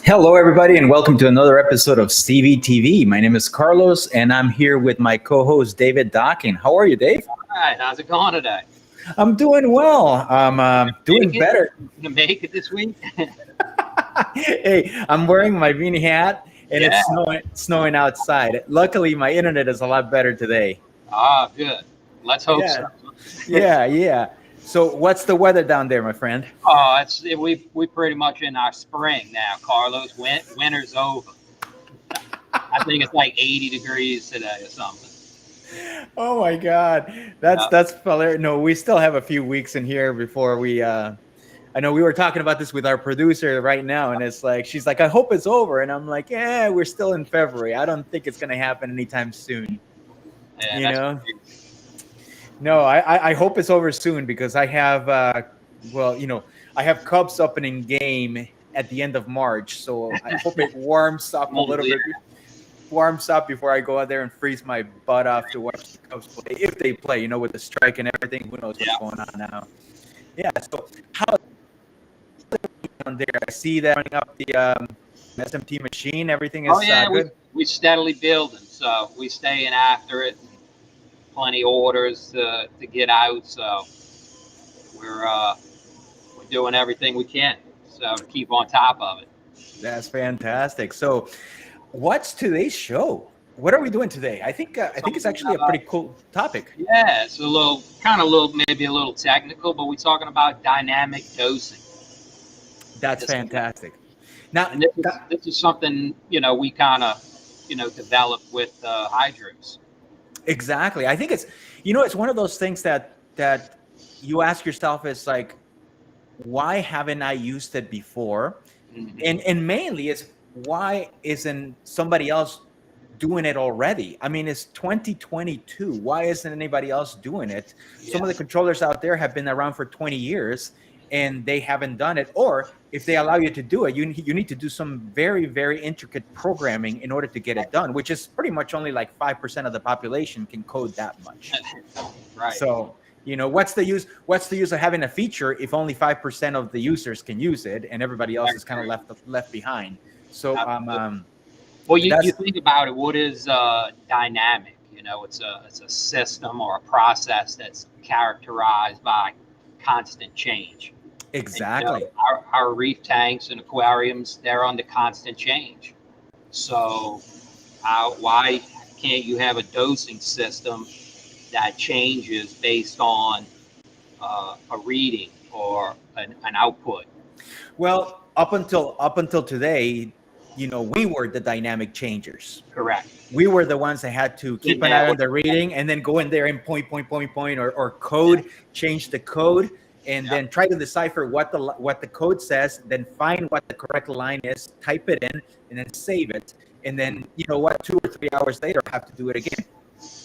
Hello, everybody, and welcome to another episode of CVtv. My name is Carlos, and I'm here with my co-host David Docking. How are you, Dave? All right, how's it going today? I'm doing well. I'm doing better. You make it this week? Hey, I'm wearing my beanie hat, and Yeah. it's snowing outside. Luckily, my internet is a lot better today. Ah, good. Let's hope so. Yeah. So, what's the weather down there, my friend? Oh, we pretty much in our spring now, Carlos. Winter's over. I think it's like 80 degrees today or something. Oh my God, that's hilarious. No, we still have a few weeks in here before we. I know we were talking about this with our producer right now, and it's like she's like, "I hope it's over," and I'm like, "Yeah, we're still in February. I don't think it's gonna happen anytime soon." Yeah, You that's know? crazy. No, I hope it's over soon because I have, I have Cubs opening game at the end of March, so I hope it warms up a little bit. Warms up before I go out there and freeze my butt off to watch the Cubs play, if they play. You know, with the strike and everything, who knows what's going on now? Yeah. So how down there? I see that running up the SMT machine. Everything is good. We steadily building, so we staying after it. Plenty of orders to get out, so we're doing everything we can so to keep on top of it. That's fantastic. So, what's today's show? What are we doing today? I think it's actually a pretty cool topic. Yeah, it's maybe a little technical, but we're talking about dynamic dosing. That's fantastic. Now, and this is something we kind of developed with hydros. Exactly. I think it's one of those things that you ask yourself is like, why haven't I used it before? Mm-hmm. And mainly it's why isn't somebody else doing it already? I mean, it's 2022. Why isn't anybody else doing it? Yes. Some of the controllers out there have been around for 20 years and they haven't done it. Or if they allow you to do it, you need to do some very, very intricate programming in order to get it done, which is pretty much only like 5% of the population can code that much. Right. So, what's the use of having a feature if only 5% of the users can use it and everybody else is kind of left behind? So, well, you think about it. What is dynamic? It's a system or a process that's characterized by constant change. Exactly. And, our reef tanks and aquariums, they're under constant change. So why can't you have a dosing system that changes based on a reading or an output? Well, up until today, we were the dynamic changers. Correct. We were the ones that had to keep an eye on the reading and then go in there and point, or code, change the code, and then try to decipher what the code says, then find what the correct line is, type it in, and then save it. And then 2 or 3 hours later, have to do it again.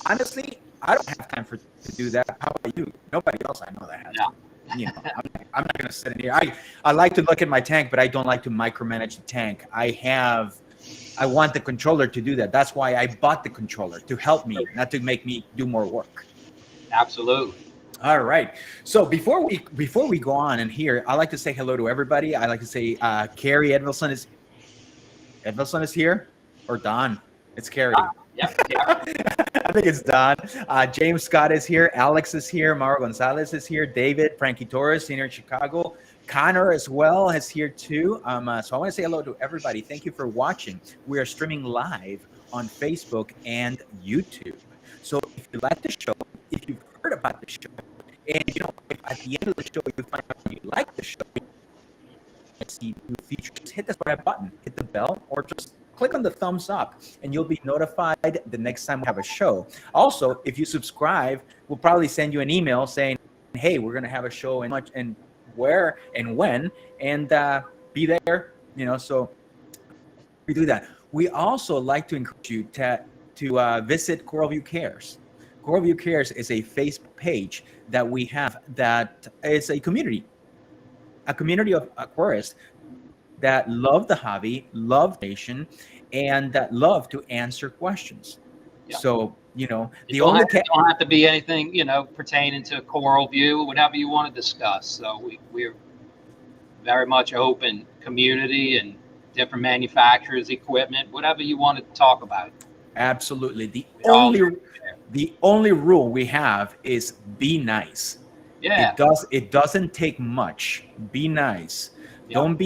Honestly, I don't have time to do that. How about you? Nobody else I know that has. I'm not going to sit in here. I like to look at my tank, but I don't like to micromanage the tank. I want the controller to do that. That's why I bought the controller, to help me, not to make me do more work. Absolutely. All right. So before we go on in here, I like to say hello to everybody. I like to say Carrie Edvilson is here, or Don. It's Carrie. Yeah. I think it's Don. James Scott is here. Alex is here. Mauro Gonzalez is here. David, Frankie Torres, senior in Chicago. Connor as well is here too. So I want to say hello to everybody. Thank you for watching. We are streaming live on Facebook and YouTube. So if you like the show, if you've heard about the show, and if at the end of the show you find out you like the show, see new features, just hit the subscribe button, hit the bell, or just click on the thumbs up, and you'll be notified the next time we have a show. Also, if you subscribe, we'll probably send you an email saying, "Hey, we're going to have a show and where and when, and be there." So we do that. We also like to encourage you to visit CoralView Cares. CoralView Cares is a Facebook page that we have that is a community of aquarists that love the hobby, love the nation, and that love to answer questions. Yeah. So, it don't have to be anything, pertaining to CoralView, whatever you want to discuss. So we're very much open community, and different manufacturers, equipment, whatever you want to talk about. Absolutely. We all The only rule we have is be nice. yeah, It doesn't take much. Be nice. yep,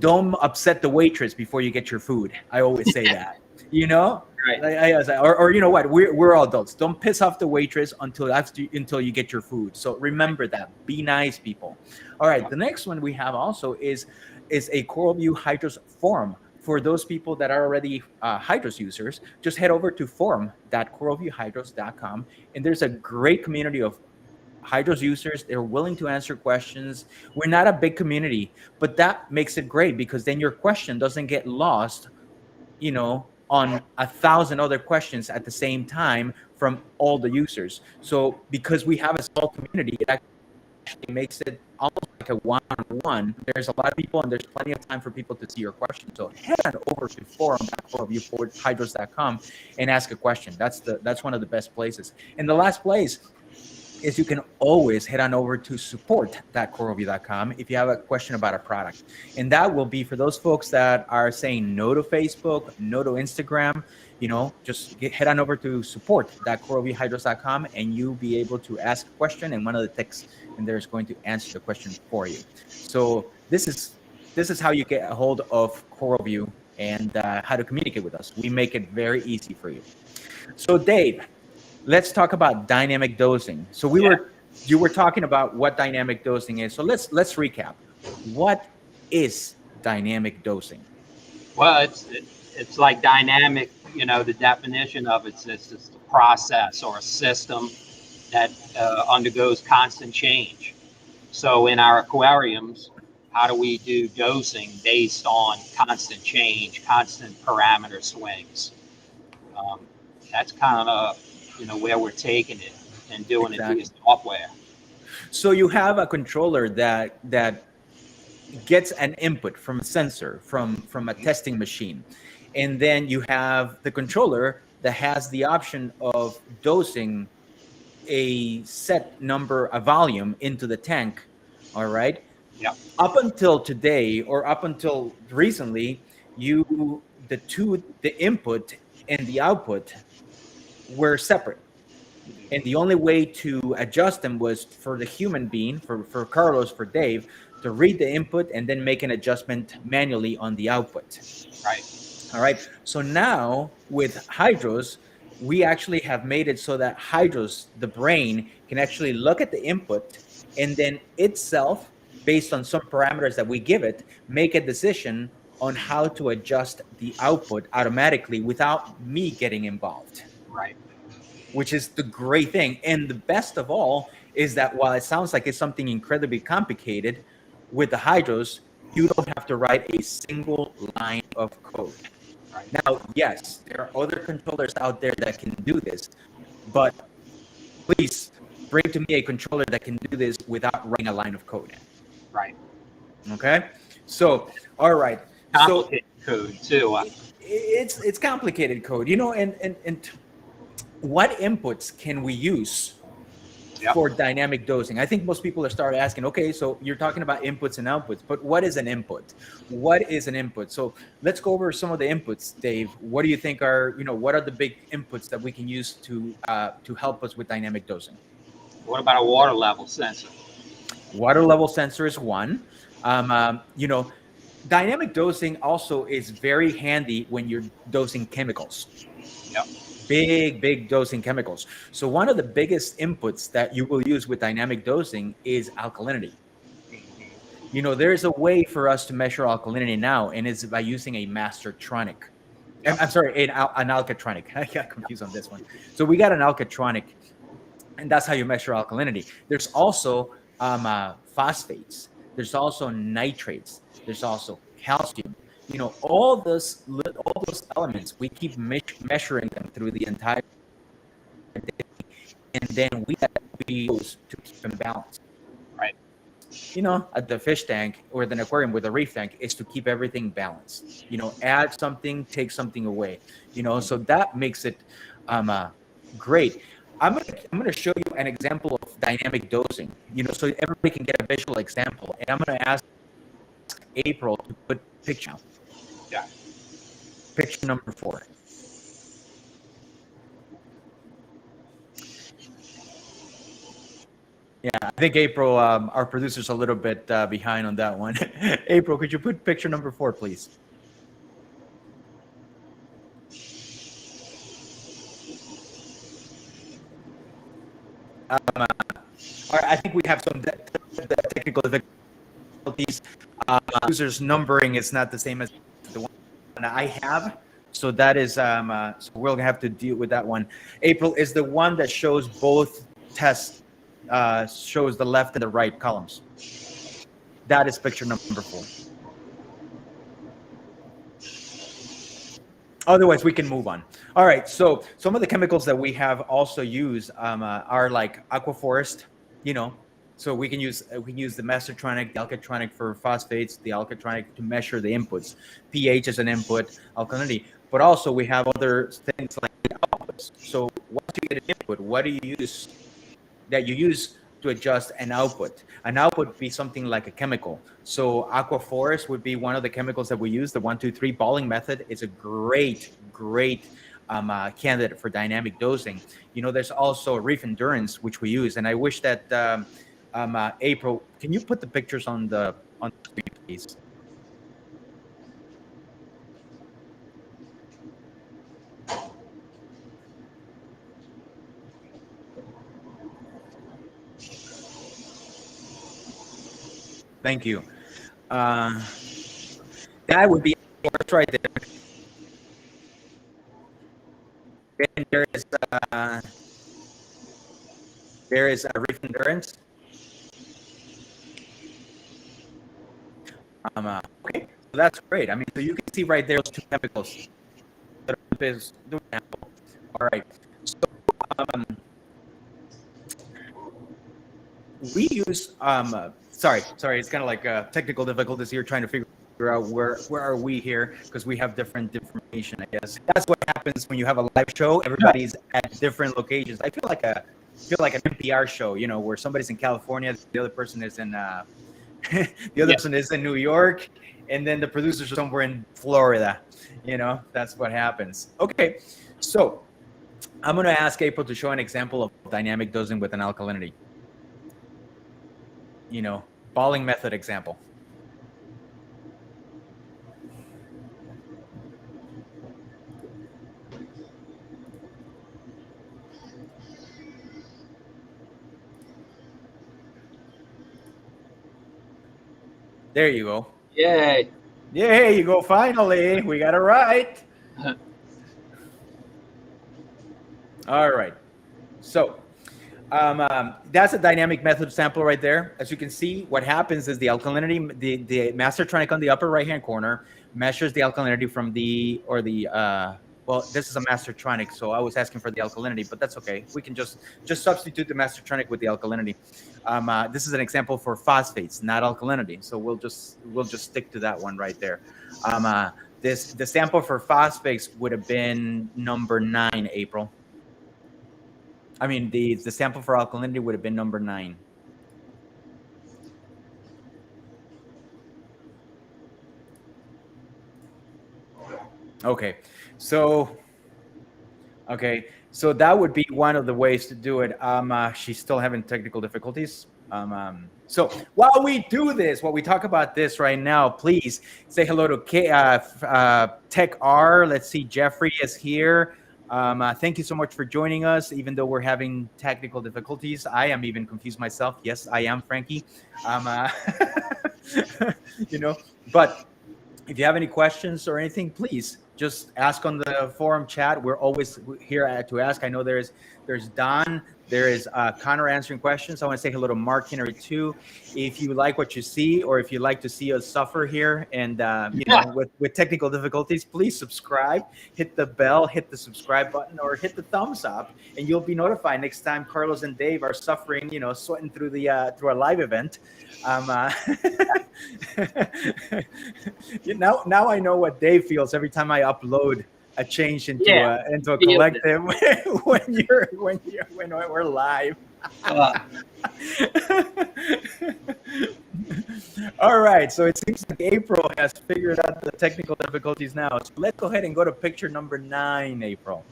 Don't upset the waitress before you get your food. I always say that. You know? right. Or you know what? We're all adults. Don't piss off the waitress until you get your food. So remember that. Be nice, people. All right. Yep. The next one we have also is a CoralView Hydros forum. For those people that are already Hydros users, just head over to forum.coralviewhydros.com, and there's a great community of Hydros users. They're willing to answer questions. We're not a big community, but that makes it great because then your question doesn't get lost, on 1,000 other questions at the same time from all the users. So because we have a small community, it actually makes it almost like a one-on-one. There's a lot of people and there's plenty of time for people to see your question. So head on over to forum.hydros.com and ask a question. That's one of the best places. And the last place is you can always head on over to support.coralview.com if you have a question about a product. And that will be for those folks that are saying no to Facebook, no to Instagram, just head on over to support.coralviewhydros.com and you'll be able to ask a question and one of the techs in there is going to answer the question for you. So this is how you get a hold of CoralView and how to communicate with us. We make it very easy for you. So Dave, let's talk about dynamic dosing. So you were talking about what dynamic dosing is. So let's recap. What is dynamic dosing? Well, it's like dynamic. The definition of it's just a process or a system that undergoes constant change. So in our aquariums, how do we do dosing based on constant change, constant parameter swings? That's kind of where we're taking it and doing it via software. So you have a controller that gets an input from a sensor from a testing machine, and then you have the controller that has the option of dosing a set number, a volume into the tank. All right. Yeah. Up until today, or up until recently, the input and the output were separate. And the only way to adjust them was for the human being, for Carlos, for Dave, to read the input and then make an adjustment manually on the output. Right. All right. So now with Hydros, we actually have made it so that Hydros, the brain, can actually look at the input and then itself, based on some parameters that we give it, make a decision on how to adjust the output automatically without me getting involved. Right. Which is the great thing. And the best of all is that while it sounds like it's something incredibly complicated, with the Hydros, you don't have to write a single line of code. Right. Now, yes, there are other controllers out there that can do this, but please bring to me a controller that can do this without writing a line of code. Right. Okay? So, all right. Complicated code too. It's complicated code, and what inputs can we use for dynamic dosing? I think most people are starting asking, okay, so you're talking about inputs and outputs, but what is an input? What is an input? So let's go over some of the inputs, Dave. What do you think are, what are the big inputs that we can use to help us with dynamic dosing? What about a water level sensor? Water level sensor is one. Dynamic dosing also is very handy when you're dosing chemicals. Yep. Big dosing chemicals. So one of the biggest inputs that you will use with dynamic dosing is alkalinity. There's a way for us to measure alkalinity now, and it's by using a mastertronic. Yep. I'm sorry, an alkatronic. I got confused on this one. So we got an alkatronic, and that's how you measure alkalinity. There's also phosphates. There's also nitrates. There's also calcium. All those elements, we keep measuring them through the entire day, and then we use to keep them balanced. Right. At the fish tank or the aquarium with a reef tank is to keep everything balanced. Add something, take something away. So that makes it great. I'm gonna show you an example of dynamic dosing. So everybody can get a visual example, and I'm gonna ask April to put picture. Yeah. Picture number 4. Yeah, I think April, our producer's a little bit behind on that one. April, could you put picture number 4, please? All right, I think we have some technical difficulties. User's numbering is not the same as the one I have. So that is, so we'll have to deal with that one. April is the one that shows both tests, shows the left and the right columns. That is picture number 4. Otherwise, we can move on. All right. So some of the chemicals that we have also used are like aquaforest, you know. So we can use the mastertronic, the alkatronic for phosphates, the alkatronic to measure the inputs. pH is an input, alkalinity. But also we have other things like outputs. So once you get an input, what do you use that you use to adjust an output? An output would be something like a chemical. So aquaforest would be one of the chemicals that we use. The 1, 2, 3 balling method is a great candidate for dynamic dosing. You know, there's also reef endurance, which we use. And I wish that April, can you put the pictures on the screen, please? Thank you. That would be right there. Then there is a reef endurance. Okay, so that's great. I mean, so you can see right there those two chemicals. All right. So we use sorry, it's kind of like technical difficulties here, trying to figure out where are we here, because we have different information. I guess that's what happens when you have a live show. Everybody's at different locations. I feel like an NPR show, you know, where somebody's in California, the other person is in the other person is in New York, and then the producers are somewhere in Florida. You know, that's what happens. Okay, so I'm going to ask April to show an example of dynamic dosing with an alkalinity. You know, balling method example. There you go. Yay. There you go. Finally, we got it right. All right. So that's a dynamic method sample right there. As you can see, what happens is the alkalinity, the mastertronic on the upper right-hand corner measures the alkalinity from well, this is a mastertronic, so I was asking for the alkalinity, but that's okay. We can just substitute the mastertronic with the alkalinity. This is an example for phosphates, not alkalinity, so we'll just stick to that one right there. The sample for phosphates would have been number 9, April. I mean, the sample for alkalinity would have been number 9. Okay, so that would be one of the ways to do it. She's still having technical difficulties. So while we do this, while we talk about this right now, please say hello to Tech R. Let's see, Jeffrey is here. Thank you so much for joining us, even though we're having technical difficulties. I am even confused myself. Yes, I am, Frankie. You know, but if you have any questions or anything, please just ask on the forum chat. We're always here to ask. I know there's Don, there is Connor answering questions. I want to say hello to Mark Henry too. If you like what you see, or if you like to see us suffer here and you know, with technical difficulties, please subscribe, hit the bell, hit the subscribe button, or hit the thumbs up, and you'll be notified next time Carlos and Dave are suffering, you know, sweating through the through a live event. Now I know what Dave feels every time I upload a change into a collective when we're live. Uh, All right, so it seems like April has figured out the technical difficulties now. So let's go ahead and go to picture number 9, April.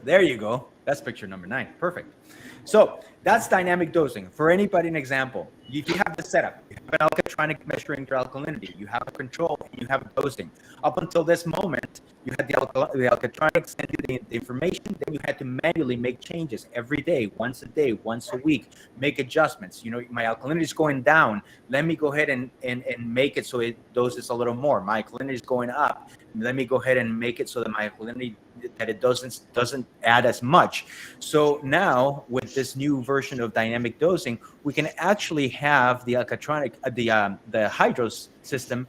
There you go. That's picture number 9. Perfect. So that's dynamic dosing. For anybody, an example, if you have the setup, you have an alkatronic measuring your alkalinity, you have a control, and you have a dosing. Up until this moment, you had the alkatronic send you the information, then you had to manually make changes every day, once a week, make adjustments. You know, my alkalinity is going down. Let me go ahead and make it so it doses a little more. My alkalinity is going up. Let me go ahead and make it so that my alkalinity that it doesn't add as much. So now with this new version of dynamic dosing, we can actually have the alkatronic the hydros system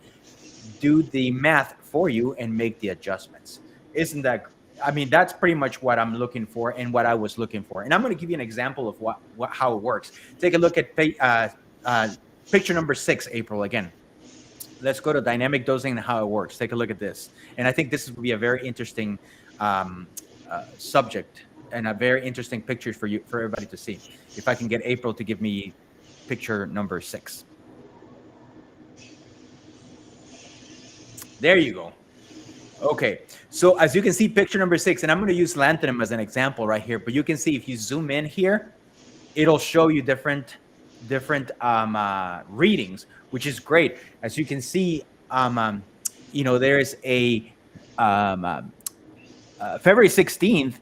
do the math for you and make the adjustments. Isn't that, I mean, that's pretty much what I'm looking for and what I was looking for. And I'm going to give you an example of how it works. Take a look at picture number 6, April, again. Let's go to dynamic dosing and how it works. Take a look at this. And I think this will be a very interesting subject and a very interesting picture for everybody to see. If I can get April to give me picture number 6. There you go. Okay, so as you can see, picture number 6, and I'm going to use lanthanum as an example right here, but you can see if you zoom in here, it'll show you different readings, which is great. As you can see, you know, there's a February 16th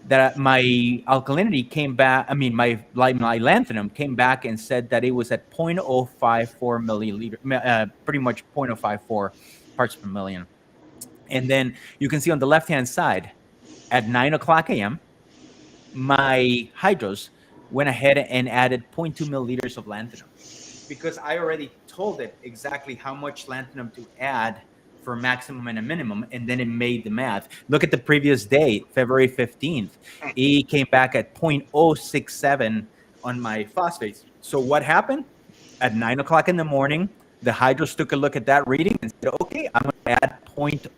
that my alkalinity came back. I mean, my lanthanum came back and said that it was at 0.054 milliliter, pretty much 0.054 parts per million. And then you can see on the left-hand side, at 9 o'clock a.m., my hydros went ahead and added 0.2 milliliters of lanthanum because I already told it exactly how much lanthanum to add for maximum and a minimum, and then it made the math. Look at the previous day, February 15th. It came back at 0.067 on my phosphates. So what happened? At 9 o'clock in the morning, the hydros took a look at that reading and said, okay, I'm going to add 0.8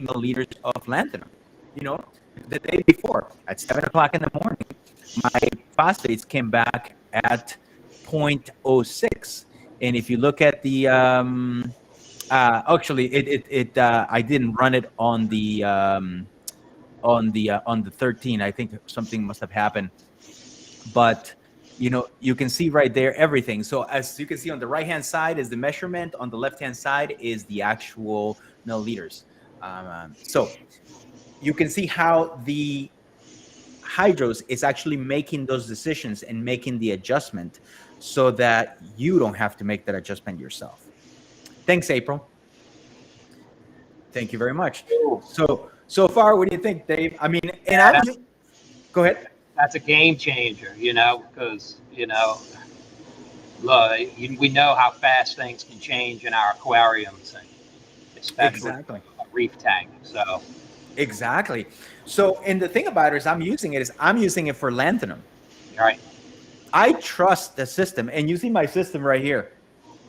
milliliters of lanthanum. You know, the day before, at 7 o'clock in the morning, my phosphates came back at 0.06. And if you look at the actually, I didn't run it on the 13. I think something must have happened, but you know, you can see right there everything. So as you can see on the right hand side is the measurement, on the left hand side is the actual milliliters. So you can see how the hydros is actually making those decisions and making the adjustment so that you don't have to make that adjustment yourself. Thanks, April. Thank you very much. So far, what do you think, Dave? I mean, and go ahead. That's a game changer, you know, because, you know, look, we know how fast things can change in our aquariums, and especially a reef tank. So exactly. So, and the thing about it is, I'm using it for lanthanum. Right. I trust the system, and you see my system right here,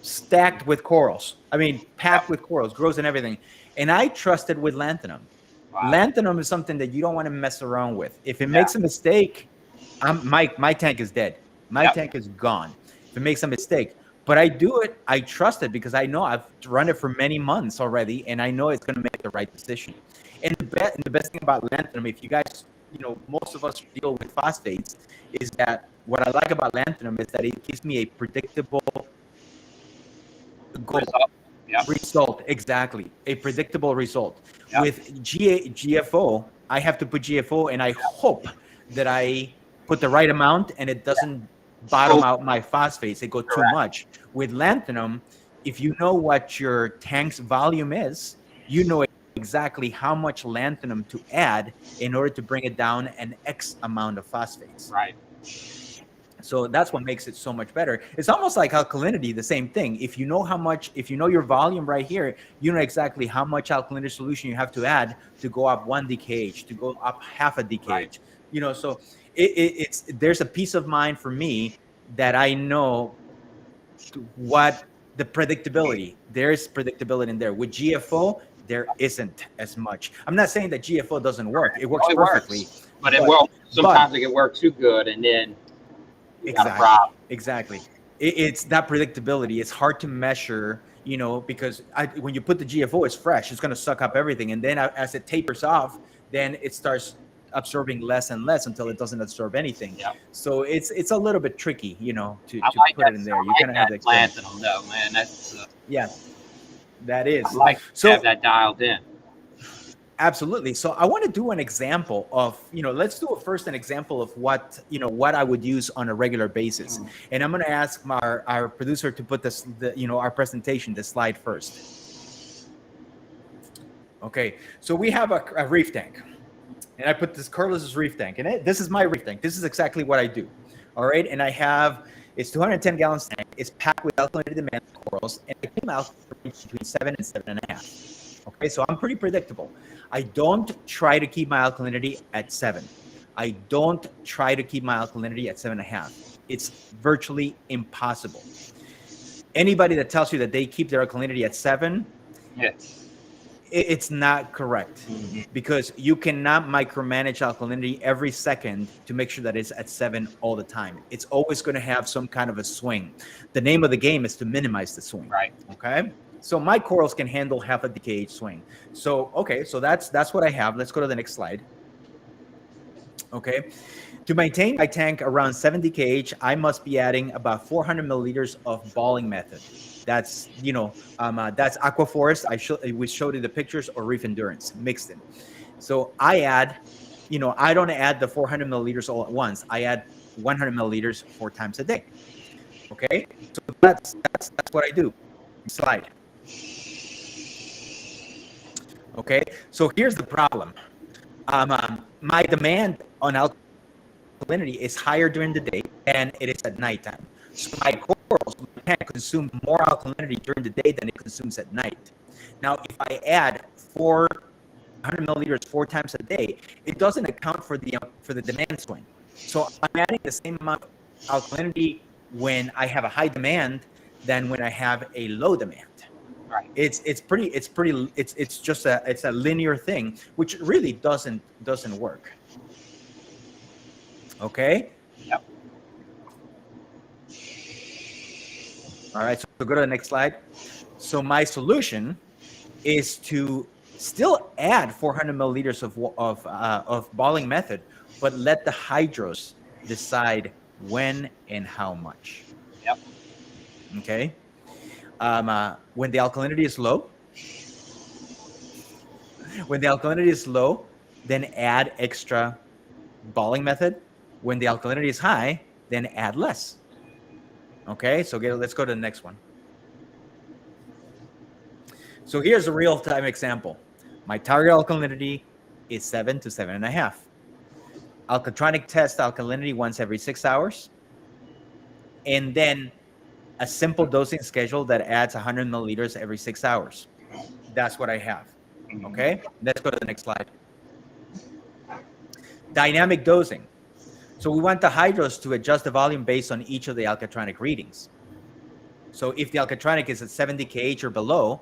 stacked with corals. I mean, packed with corals, grows and everything. And I trust it with lanthanum. Wow. Lanthanum is something that you don't want to mess around with. If it makes a mistake, my tank is dead. My tank is gone. If it makes a mistake, but I do it, I trust it because I know I've run it for many months already, and I know it's going to make the right decision. And the best thing about lanthanum, if you guys, you know, most of us deal with phosphates, is that what I like about lanthanum is that it gives me a predictable result. Exactly, a predictable result. With GFO, I have to put GFO, and I hope that I put the right amount and it doesn't bottom out my phosphates. They go too much. With lanthanum, if you know what your tank's volume is, you know exactly how much lanthanum to add in order to bring it down an X amount of phosphates. Right. So that's what makes it so much better. It's almost like alkalinity, the same thing. If you know how much, if you know your volume right here, you know exactly how much alkalinity solution you have to add to go up 1 DKH, to go up half a DKH. Right. You know, so it's there's a peace of mind for me that I know what the predictability. There's predictability in there. With GFO, there isn't as much. I'm not saying that GFO doesn't work. It works perfectly. But it will sometimes it can work too good, and then you got a exactly, problem. exactly. It's that predictability. It's hard to measure, because when you put the GFO, it's fresh. It's going to suck up everything, and then as it tapers off, then it starts absorbing less and less until it doesn't absorb anything. Yeah, So it's a little bit tricky, I to like put that. it in there. I You like kind of have that to experiment. lanthanum though, man. That's Yeah, that I is. like to have So that dialed in. absolutely. So I want to do an example of, let's do first an example of what I would use on a regular basis. And I'm going to ask our producer to put our presentation, the slide first. Okay. So we have a reef tank, and I put this Carlos's reef tank, and this is my reef tank. This is exactly what I do. All right. And it's 210 gallons tank. It's packed with alkalinity demand corals, and I came out between 7 and 7.5. Okay, so I'm pretty predictable. I don't try to keep my alkalinity at 7. I don't try to keep my alkalinity at 7.5. It's virtually impossible. Anybody that tells you that they keep their alkalinity at 7, Yeah. it's not correct, because you cannot micromanage alkalinity every second to make sure that it's at 7 all the time. It's always going to have some kind of a swing. The name of the game is to minimize the swing. Right. Okay. So my corals can handle half a DKH swing. So, okay. So that's what I have. Let's go to the next slide. Okay. To maintain my tank around 7 DKH, I must be adding about 400 milliliters of balling method. That's, that's Aquaforest. We showed you the pictures, or Reef Endurance mixed in. So I add, I don't add the 400 milliliters all at once. I add 100 milliliters 4 times a day. Okay. So that's what I do. Slide. Okay. So here's the problem. My demand on alkalinity is higher during the day than it is at nighttime. So my corals can consume more alkalinity during the day than it consumes at night. Now, if I add 400 milliliters 4 times a day, it doesn't account for the demand swing. So I'm adding the same amount of alkalinity when I have a high demand than when I have a low demand. Right. It's just a linear thing, which really doesn't work. Okay. Yep. All right. So go to the next slide. So my solution is to still add 400 milliliters of balling method, but let the hydros decide when and how much. Yep. Okay. When the alkalinity is low, then add extra balling method. When the alkalinity is high, then add less. Okay, so let's go to the next one. So here's a real-time example. My target alkalinity is 7 to 7.5. Alkatronic test alkalinity once every 6 hours. And then a simple dosing schedule that adds 100 milliliters every 6 hours. That's what I have. Okay, let's go to the next slide. Dynamic dosing. So we want the hydros to adjust the volume based on each of the alkatronic readings. So if the alkatronic is at 70 kH or below,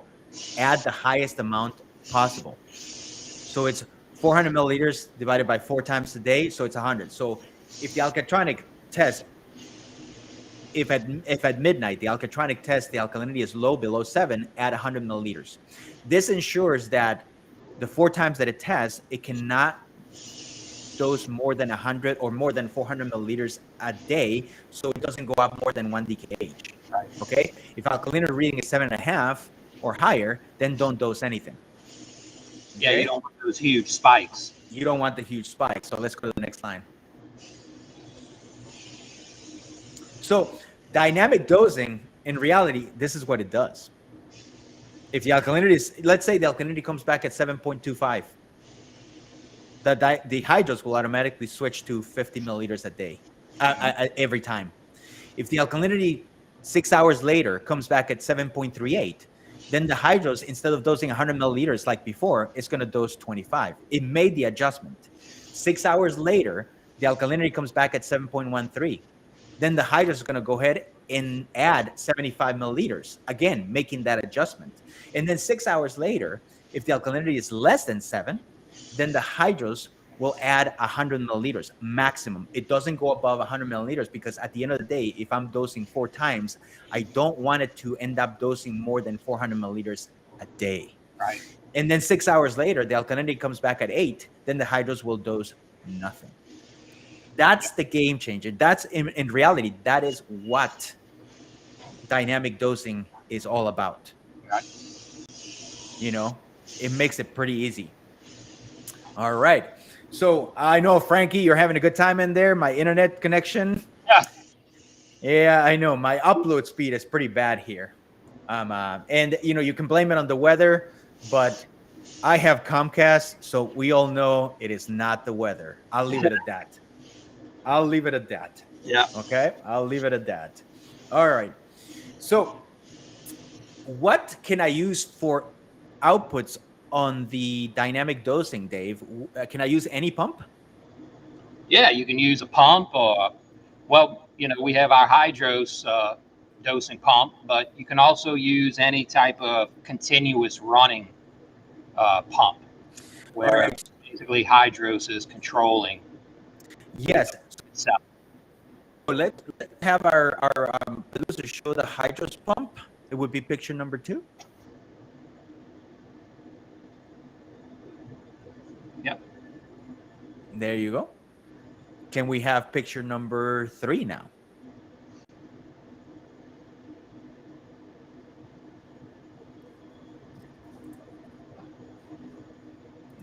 add the highest amount possible. So it's 400 milliliters divided by 4 times a day, so it's 100. So if the alkatronic test, if at midnight the alkatronic test, the alkalinity is low, below 7, add 100 milliliters. This ensures that the 4 times that it tests, it cannot dose more than 100 or more than 400 milliliters a day, so it doesn't go up more than 1 DKH. Right. Okay. If alkalinity reading is 7.5 or higher, then don't dose anything. Yeah, Okay? you don't want those huge spikes. You don't want the huge spike. So let's go to the next line. So dynamic dosing, in reality, this is what it does. If the alkalinity is, let's say the alkalinity comes back at 7.25, the hydros will automatically switch to 50 milliliters a day, every time. If the alkalinity 6 hours later comes back at 7.38, then the hydros, instead of dosing 100 milliliters like before, it's going to dose 25. It made the adjustment. 6 hours later, the alkalinity comes back at 7.13. Then the hydros is going to go ahead and add 75 milliliters, again, making that adjustment. And then 6 hours later, if the alkalinity is less than 7, then the hydros will add 100 milliliters maximum. It doesn't go above 100 milliliters because at the end of the day, if I'm dosing 4 times, I don't want it to end up dosing more than 400 milliliters a day. Right. And then 6 hours later, the alkalinity comes back at 8, then the hydros will dose nothing. That's the game changer. That's in reality, that is what dynamic dosing is all about. Right. You know, it makes it pretty easy. All right. So I know, Frankie, you're having a good time in there. My internet connection. Yeah. Yeah, I know. My upload speed is pretty bad here. And you know, you can blame it on the weather, but I have Comcast, so we all know it is not the weather. I'll leave it at that. I'll leave it at that. Yeah. Okay. I'll leave it at that. All right. So what can I use for outputs on the dynamic dosing, Dave? Can I use any pump? Yeah, you can use a pump or, well, you know, we have our hydros dosing pump, but you can also use any type of continuous running pump where right. basically hydros is controlling Yes. itself. So let's have our producer show the hydros pump. It would be picture number 2. Yep. There you go. Can we have picture number 3 now?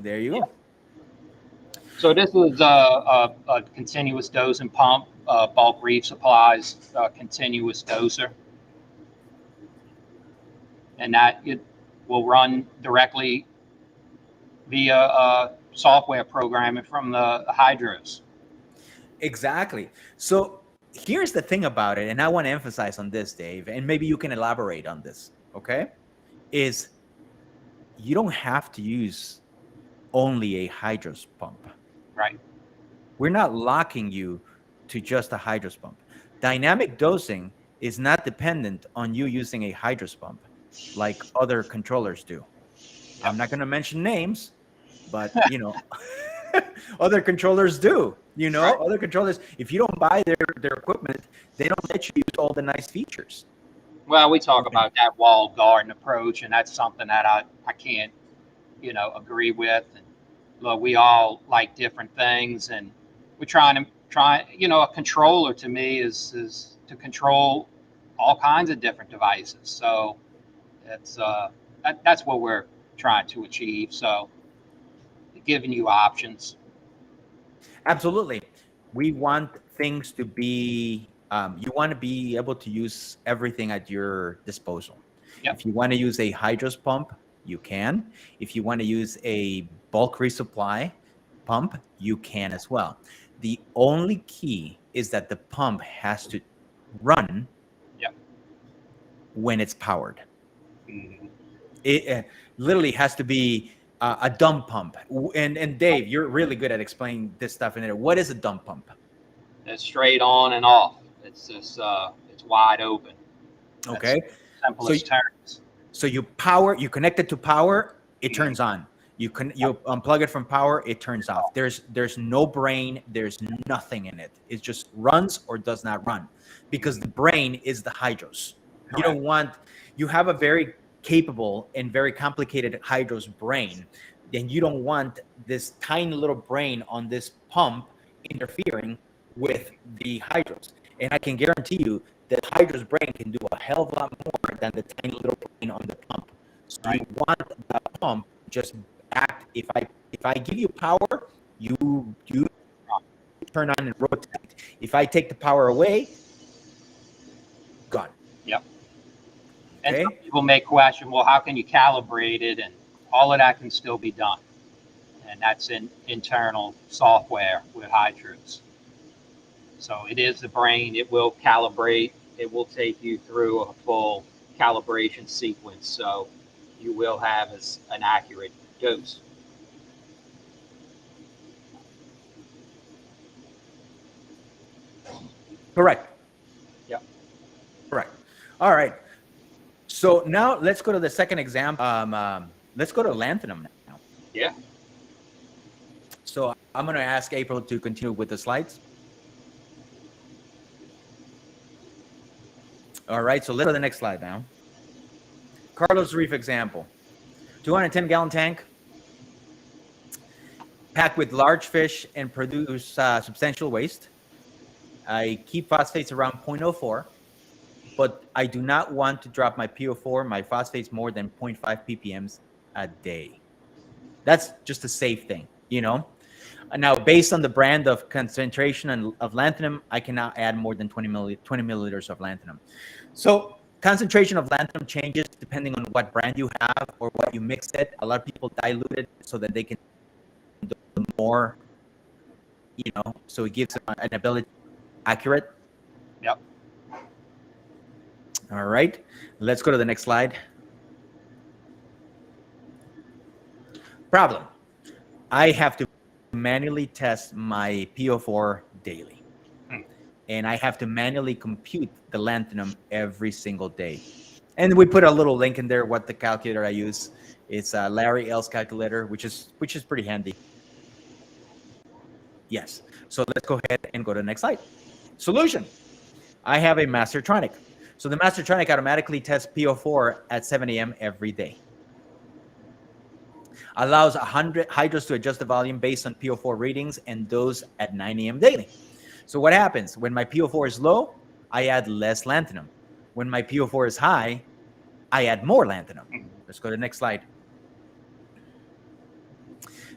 There you go. So this is a continuous dosing pump, bulk reef supplies, continuous doser. And that it will run directly via software programming from the hydros. Exactly. So here's the thing about it, and I want to emphasize on this, Dave, and maybe you can elaborate on this, okay? Is you don't have to use only a hydros pump. Right. We're not locking you to just a hydros pump. Dynamic dosing is not dependent on you using a hydros pump like other controllers do. Yep. I'm not going to mention names, but you know, other controllers do. You know, right. Other controllers, if you don't buy their equipment, they don't let you use all the nice features. Well, we talk about that walled garden approach, and that's something that I can't, you know, agree with. And look, we all like different things, and we're trying, you know, a controller to me is to control all kinds of different devices. So it's that's what we're trying to achieve. So giving you options. Absolutely. We want things to be, you want to be able to use everything at your disposal. Yep. If you want to use a hydros pump, you can. If you want to use a bulk resupply pump, you can as well. The only key is that the pump has to run yep. when it's powered. Mm-hmm. It literally has to be a dump pump. And Dave, you're really good at explaining this stuff in there. What is a dump pump? It's straight on and off. It's just it's wide open. Okay. Simplest terms. So you connect it to power, it turns on. You unplug it from power, it turns off. There's no brain, there's nothing in it. It just runs or does not run, because the brain is the hydros. Correct. You have a very capable and very complicated hydros brain, then you don't want this tiny little brain on this pump interfering with the hydros. And I can guarantee you that hydros brain can do a hell of a lot more than the tiny little brain on the pump. So right. You want the pump just act. If I give you power, you turn on and rotate. If I take the power away, gone. Yep. And some people may question, well, how can you calibrate it? And all of that can still be done. And that's in internal software with hydros. So it is the brain. It will calibrate. It will take you through a full calibration sequence. So you will have an accurate dose. Correct. Yep. Correct. All right. So now let's go to the second example. Let's go to lanthanum now. Yeah. So I'm going to ask April to continue with the slides. All right, so let's go to the next slide now. Carlos Reef example. 210-gallon tank, packed with large fish and produce substantial waste. I keep phosphates around 0.04, but I do not want to drop my PO4, my phosphates more than 0.5 ppms a day. That's just a safe thing, you know? Now, based on the brand of concentration of lanthanum, I cannot add more than 20 milliliters of lanthanum. So concentration of lanthanum changes depending on what brand you have or what you mix it. A lot of people dilute it so that they can do more, you know, so it gives them an ability accurate. Yep. All right, let's go to the next slide. Problem. I have to manually test my PO4 daily. And I have to manually compute the lanthanum every single day. And we put a little link in there what the calculator I use. It's Larry L's calculator, which is pretty handy. Yes. So let's go ahead and go to the next slide. Solution. I have a Mastertronic. So the Mastertronic automatically tests PO4 at 7 a.m. every day. Allows 100 hydros to adjust the volume based on PO4 readings and those at 9 a.m. daily. So what happens? When my PO4 is low, I add less lanthanum. When my PO4 is high, I add more lanthanum. Let's go to the next slide.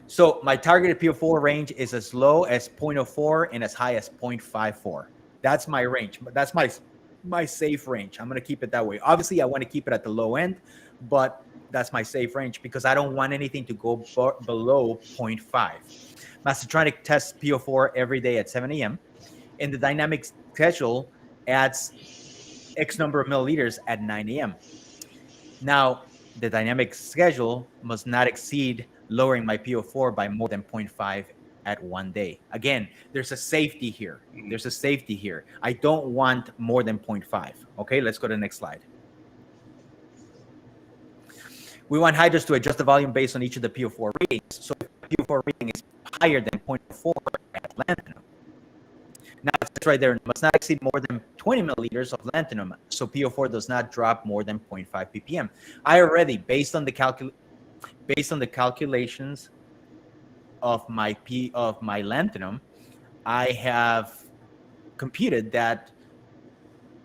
So my targeted PO4 range is as low as 0.04 and as high as 0.54. That's my range. That's my safe range. I'm going to keep it that way. Obviously, I want to keep it at the low end, but that's my safe range because I don't want anything to go below 0.5. Mastertronic tests PO4 every day at 7 a.m. and the dynamic schedule adds X number of milliliters at 9 a.m. Now, the dynamic schedule must not exceed lowering my PO4 by more than 0.5 at one day. Again, there's a safety here. There's a safety here. I don't want more than 0.5. Okay, let's go to the next slide. We want hydros to adjust the volume based on each of the PO4 readings. So if the PO4 reading is higher than 0.4 at lanthanum, now it says right there, must not exceed more than 20 milliliters of lanthanum. So PO4 does not drop more than 0.5 ppm. I already, based on the calculations of my lanthanum, I have computed that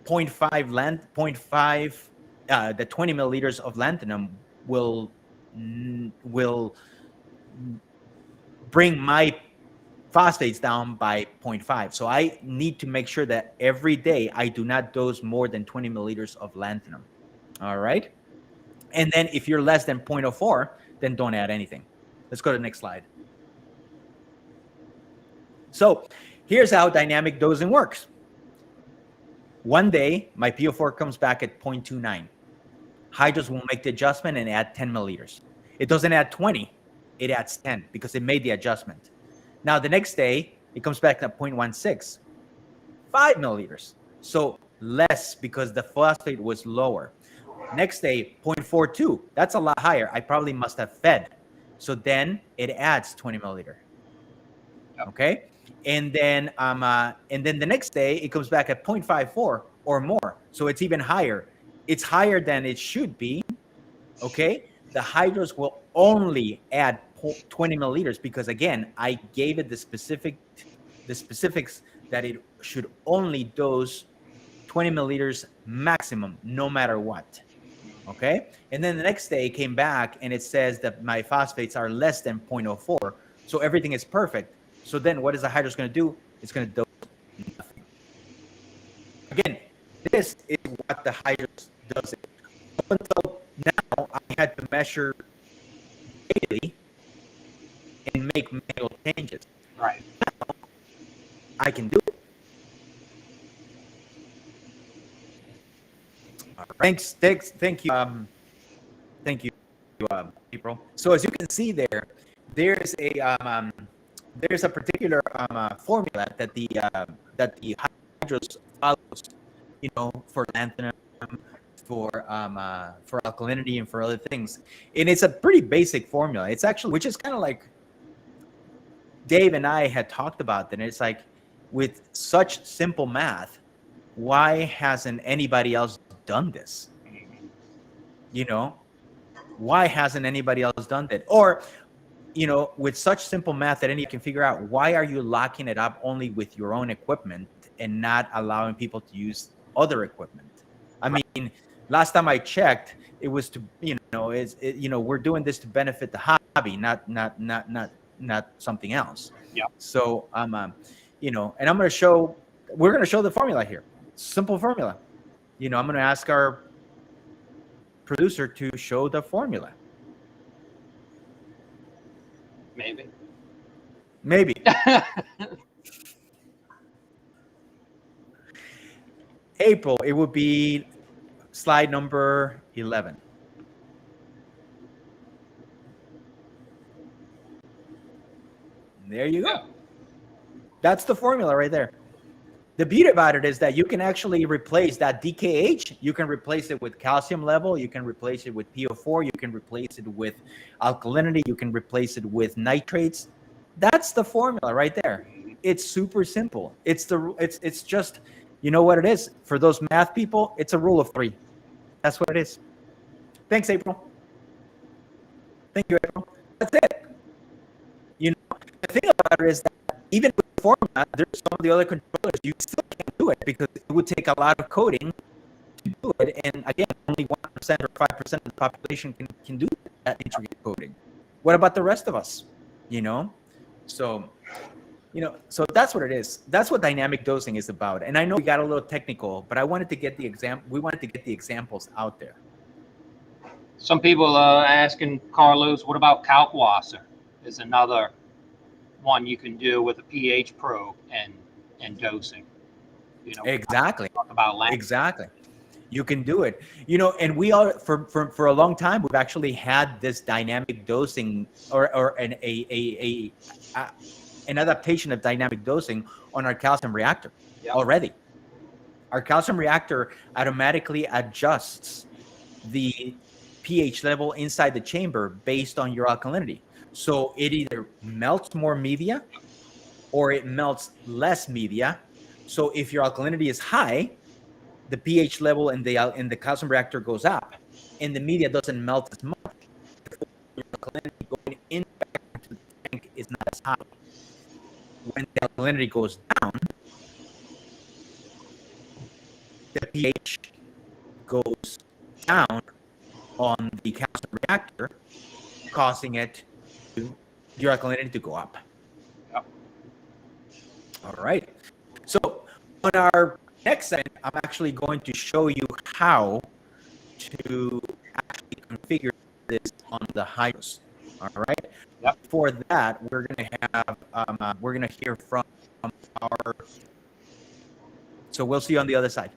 0.5 the 20 milliliters of lanthanum will bring my phosphates down by 0.5. So I need to make sure that every day I do not dose more than 20 milliliters of lanthanum. All right. And then if you're less than 0.04, then don't add anything. Let's go to the next slide. So here's how dynamic dosing works. One day, my PO4 comes back at 0.29. Hydros will make the adjustment and add 10 milliliters. It doesn't add 20. It adds 10 because it made the adjustment. Now, the next day, it comes back at 0.16, 5 milliliters. So less because the phosphate was lower. Next day, 0.42. That's a lot higher. I probably must have fed. So then it adds 20 milliliter. Okay. And then the next day, it comes back at 0.54 or more. So it's even higher. It's higher than it should be. Okay. The hydros will only add 20 milliliters because, again, I gave it the specifics that it should only dose 20 milliliters maximum, no matter what. Okay. And then the next day it came back and it says that my phosphates are less than 0.04. So everything is perfect. So then what is the hydros going to do? It's going to dose nothing. Again, this is what the hydros does. Up until now, I had to measure daily and make manual changes. Right. Now, I can do it. Thank you. Thank you, April. So as you can see there, there's a particular formula that the hydros follows, for lanthanum, for alkalinity, and for other things. And it's a pretty basic formula. It's actually, which is kind of like Dave and I had talked about that. And it's like, with such simple math, why hasn't anybody else done this? You know, why hasn't anybody else done that? Or, with such simple math that any can figure out, why are you locking it up only with your own equipment and not allowing people to use other equipment? I mean, last time I checked, it was to, we're doing this to benefit the hobby, not something else. Yeah. So and we're going to show the formula here. Simple formula. I'm going to ask our producer to show the formula. Maybe. April, it would be slide number 11. There you go. That's the formula right there. The beauty about it is that you can actually replace that DKH. You can replace it with calcium level. You can replace it with PO4. You can replace it with alkalinity. You can replace it with nitrates. That's the formula right there. It's super simple. It's just, you know what it is? For those math people, it's a rule of 3. That's what it is. Thanks, April. Thank you, April. That's it. The thing about it is that even with the formula, there's some of the other controllers you still can't do it because it would take a lot of coding to do it. And again, only 1% or 5% of the population can do that intricate coding. What about the rest of us? So that's what it is. That's what dynamic dosing is about. And I know we got a little technical, but I wanted to get the examples out there. Some people are asking, Carlos, what about Kalkwasser? Is another one you can do with a pH probe and dosing. Exactly. Talk about lanthanum. Exactly. You can do it. And we all for a long time we've actually had this dynamic dosing or an adaptation of dynamic dosing on our calcium reactor already. Our calcium reactor automatically adjusts the pH level inside the chamber based on your alkalinity. So it either melts more media or it melts less media. So if your alkalinity is high, the pH level in the calcium reactor goes up and the media doesn't melt as much. Your alkalinity going into the tank is not as high. When the alkalinity goes down, the pH goes down on the calcium reactor, causing your alkalinity to go up. Yep. All right. So on our next segment, I'm actually going to show you how to actually configure this on the hydros. All right. Yep. For that, we're going to hear from our. So we'll see you on the other side.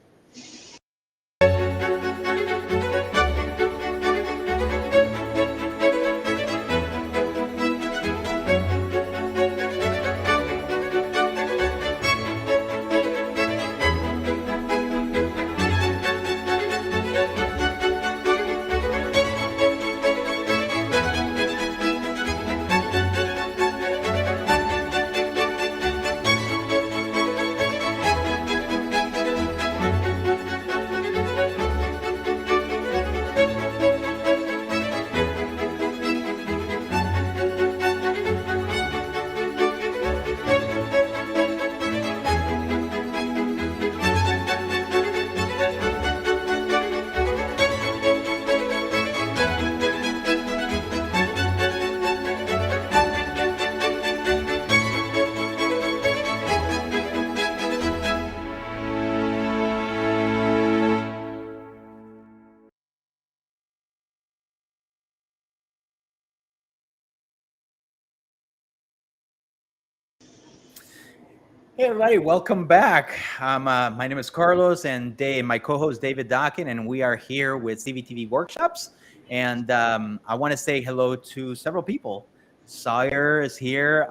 Hey everybody, welcome back. My name is Carlos, and my co-host David Dockin, and we are here with CVtv Workshops. And I want to say hello to several people. Sawyer is here.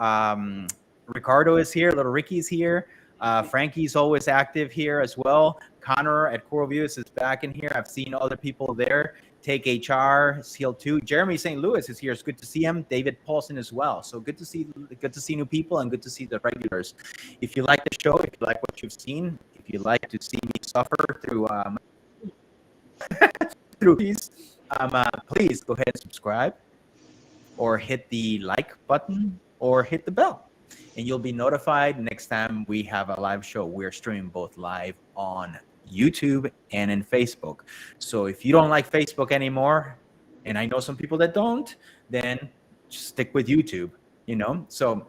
Ricardo is here. Little Ricky's here. Frankie's always active here as well. Connor at Coral Views is back in here. I've seen other people there. Take HR, Seal 2. Jeremy St. Louis is here. It's good to see him. David Paulson as well. So good to see new people and good to see the regulars. If you like the show, if you like what you've seen, if you like to see me suffer through through these, please go ahead and subscribe or hit the like button or hit the bell. And you'll be notified next time we have a live show. We're streaming both live on YouTube and in Facebook. So if you don't like Facebook anymore, and I know some people that don't, then just stick with YouTube, So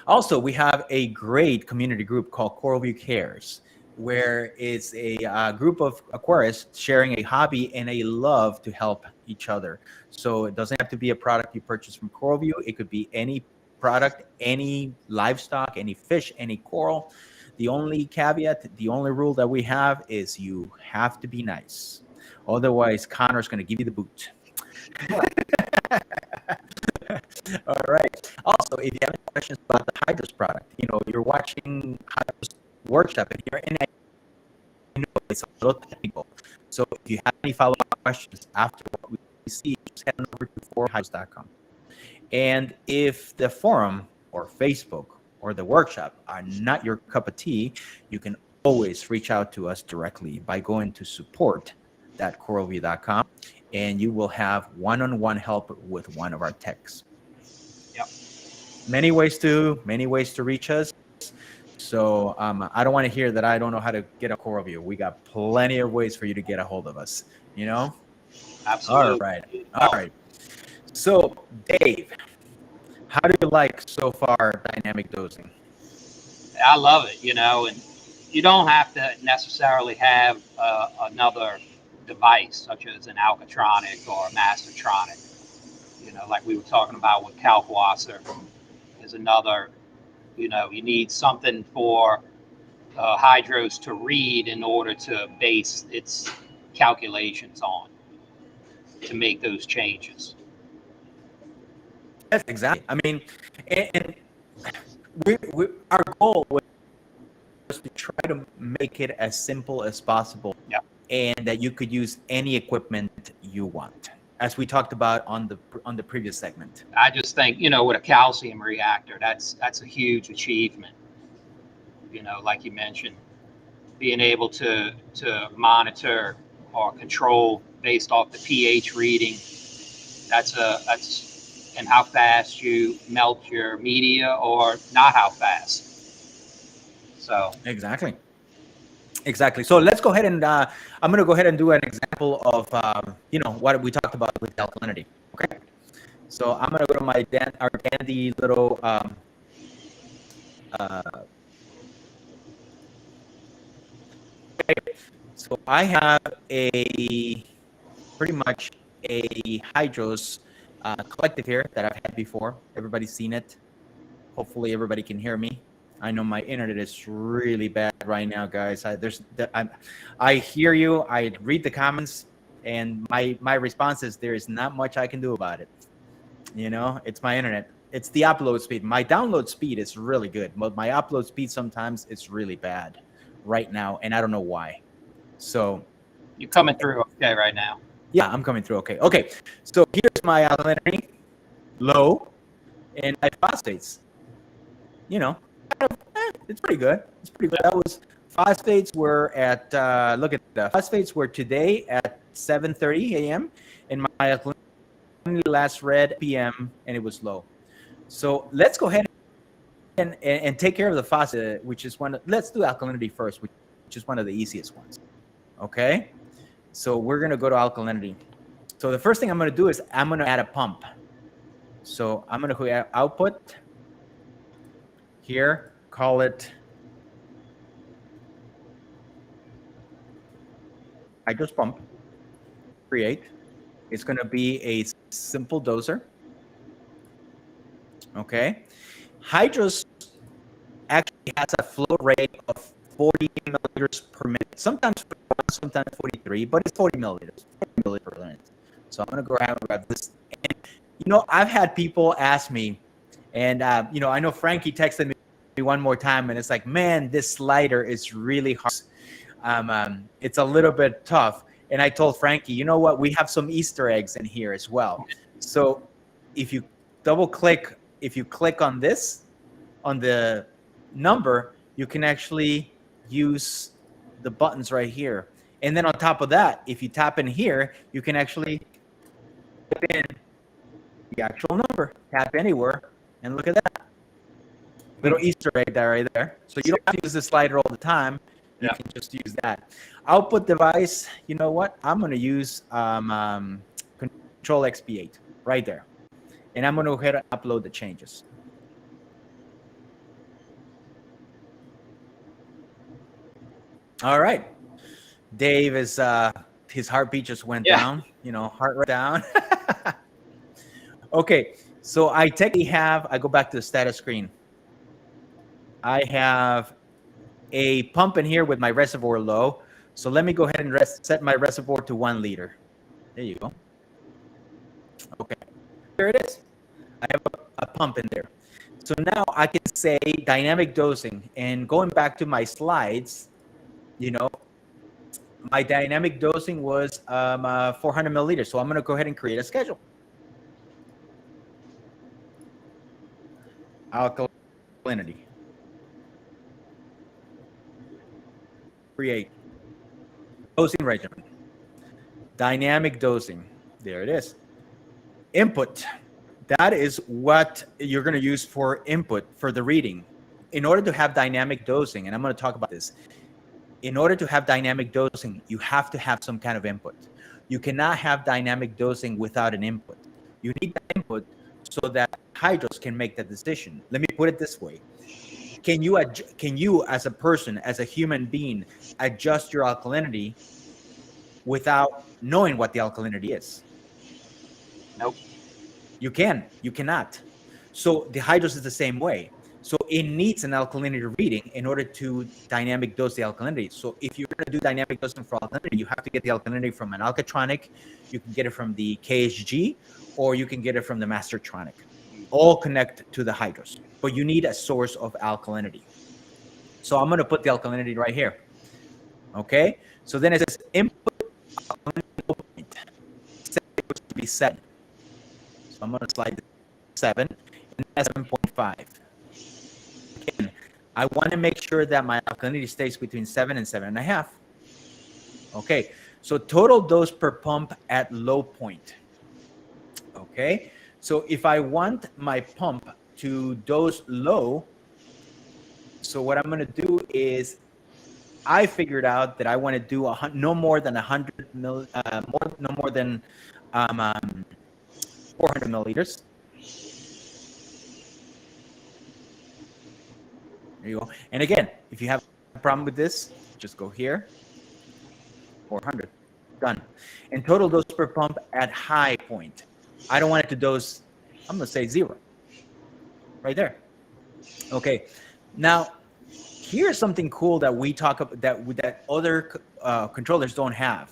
also we have a great community group called Coral View Cares, where it's a group of aquarists sharing a hobby and a love to help each other. So it doesn't have to be a product you purchase from Coral View. It could be any product, any livestock, any fish, any coral. The only caveat, the only rule that we have is you have to be nice. Otherwise, Connor's going to give you the boot. All right. Also, if you have any questions about the Hydros product, you're watching Hydros workshop and you're in it, it's a little technical. So if you have any follow-up questions after what we see, just head on over to forhydros.com. And if the forum or Facebook or the workshop are not your cup of tea, you can always reach out to us directly by going to support.coralview.com, and you will have one-on-one help with one of our techs. Yep. Many ways to reach us. So I don't want to hear that I don't know how to get a Coral View. We got plenty of ways for you to get a hold of us. Absolutely. All right. So Dave, how do you like so far dynamic dosing? I love it, and you don't have to necessarily have another device such as an alkatronic or a mastertronic. Like we were talking about with Kalkwasser is another, you need something for Hydros to read in order to base its calculations on to make those changes. Yes, exactly. I mean, and our goal was to try to make it as simple as possible, and that you could use any equipment you want, as we talked about on the previous segment. I just think, with a calcium reactor, that's a huge achievement. Like you mentioned, being able to monitor or control based off the pH reading, that's and how fast you melt your media or not how fast. So exactly. So let's go ahead and I'm going to go ahead and do an example of what we talked about with alkalinity. Okay. So I'm going to go to our dandy little so I have pretty much a Hydros collective here that I've had before. Everybody's seen it. Hopefully everybody can hear me. I know my internet is really bad right now, guys. I hear you. I read the comments, and my response is there is not much I can do about it. It's my internet. It's the upload speed. My download speed is really good, but my upload speed sometimes is really bad right now, and I don't know why. So you're coming through okay right now. Yeah, I'm coming through okay. Okay, so here's my alkalinity, low, and my phosphates. It's pretty good. That was phosphates were at look at that. Phosphates were today at 7:30 a.m. and my alkalinity last read p.m. and it was low. So let's go ahead and take care of the phosphate, which is let's do alkalinity first, which is one of the easiest ones. Okay, so we're gonna go to alkalinity. So the first thing I'm gonna do is I'm gonna add a pump. So I'm gonna go output here, call it Hydros pump, create. It's gonna be a simple doser. Okay, Hydros actually has a flow rate of 40 milliliters per minute. Sometimes 43, but it's 40 milliliters per minute. So I'm gonna go ahead and grab this. And I've had people ask me, and I know Frankie texted me me one more time, and it's like, man, this slider is really hard. It's a little bit tough. And I told Frankie, you know what? We have some Easter eggs in here as well. So if you if you click on this, on the number, you can actually use the buttons right here. And then on top of that, if you tap in here, you can actually type in the actual number. Tap anywhere, and look at that. Little Easter egg there right there. So you don't have to use the slider all the time. You can just use that. Output device, you know what? I'm going to use Control XP8 right there. And I'm going to go ahead and upload the changes. All right. Dave is, his heartbeat just went down, you know, heart rate down. Okay. So I technically I go back to the status screen. I have a pump in here with my reservoir low. So let me go ahead and set my reservoir to 1 liter. There you go. Okay. There it is. I have a pump in there. So now I can say dynamic dosing. And going back to my slides, you know, my dynamic dosing was 400 milliliters. So I'm going to go ahead and create a schedule. Alkalinity. Create. Dosing regimen. Dynamic dosing. There it is. Input. That is what you're going to use for input for the reading. In order to have dynamic dosing, and I'm going to talk about this, in order to have dynamic dosing, you have to have some kind of input. You cannot have dynamic dosing without an input. You need that input so that hydros can make that decision. Let me put it this way. Can you, as a person, as a human being, adjust your alkalinity without knowing what the alkalinity is? Nope. You cannot. So the hydros is the same way. So it needs an alkalinity reading in order to dynamic dose the alkalinity. So if you're going to do dynamic dosing for alkalinity, you have to get the alkalinity from an alkatronic. You can get it from the KHG, or you can get it from the mastertronic. All connect to the hydros, but you need a source of alkalinity. So I'm going to put the alkalinity right here. Okay. So then it says input alkalinity point. Set to be 7. So I'm going to slide 7 and that's 7.5. Again, I want to make sure that my alkalinity stays between 7 and 7.5. Okay. So total dose per pump at low point. Okay. So if I want my pump to dose low, so what I'm going to do is I figured out that I want to do no more than 100 no more than 400 milliliters. There you go. And again, if you have a problem with this, just go here. 400. Done. And total dose per pump at high point. I don't want it to dose, I'm going to say 0. Right there. Okay. Now, here's something cool that we talk about that other controllers don't have.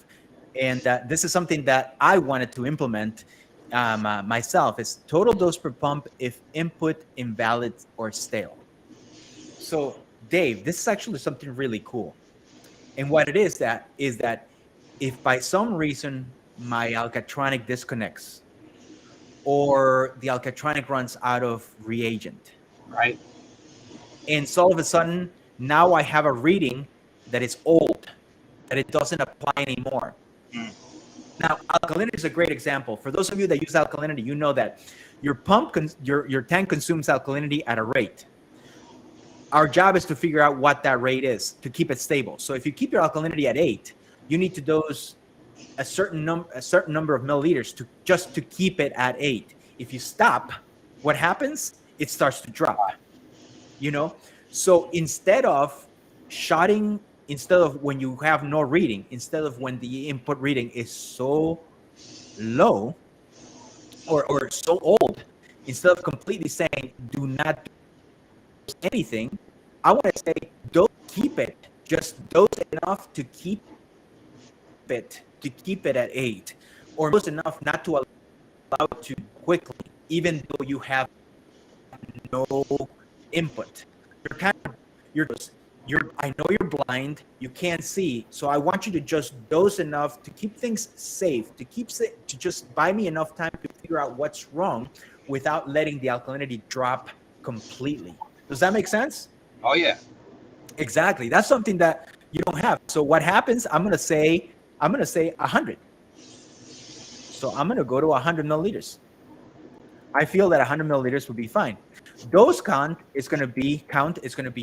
And this is something that I wanted to implement myself, is total dose per pump if input invalid or stale. So, Dave, this is actually something really cool. And what it is that if by some reason my alkatronic disconnects, or the alkatronic runs out of reagent. Right. And so all of a sudden, now I have a reading that is old, that it doesn't apply anymore. Now, alkalinity is a great example. For those of you that use alkalinity, you know that your pump, your tank consumes alkalinity at a rate. Our job is to figure out what that rate is to keep it stable. So if you keep your alkalinity at 8, you need to dose a certain number of milliliters to keep it at 8. If you stop, what happens? It starts to drop. You know, so instead of when you have no reading, instead of when the input reading is so low or so old, instead of completely saying do not dose anything, I want to say don't keep it. Just dose enough to keep it at 8, or dose enough not to allow it to quickly, even though you have no input. you're kind of, I know you're blind, you can't see, so I want you to just dose enough to keep things safe, to just buy me enough time to figure out what's wrong without letting the alkalinity drop completely. Does that make sense? Oh yeah. Exactly. That's something that you don't have. So what happens? I'm gonna say 100. So I'm gonna go to 100 milliliters. I feel that 100 milliliters would be fine. Dose count is gonna be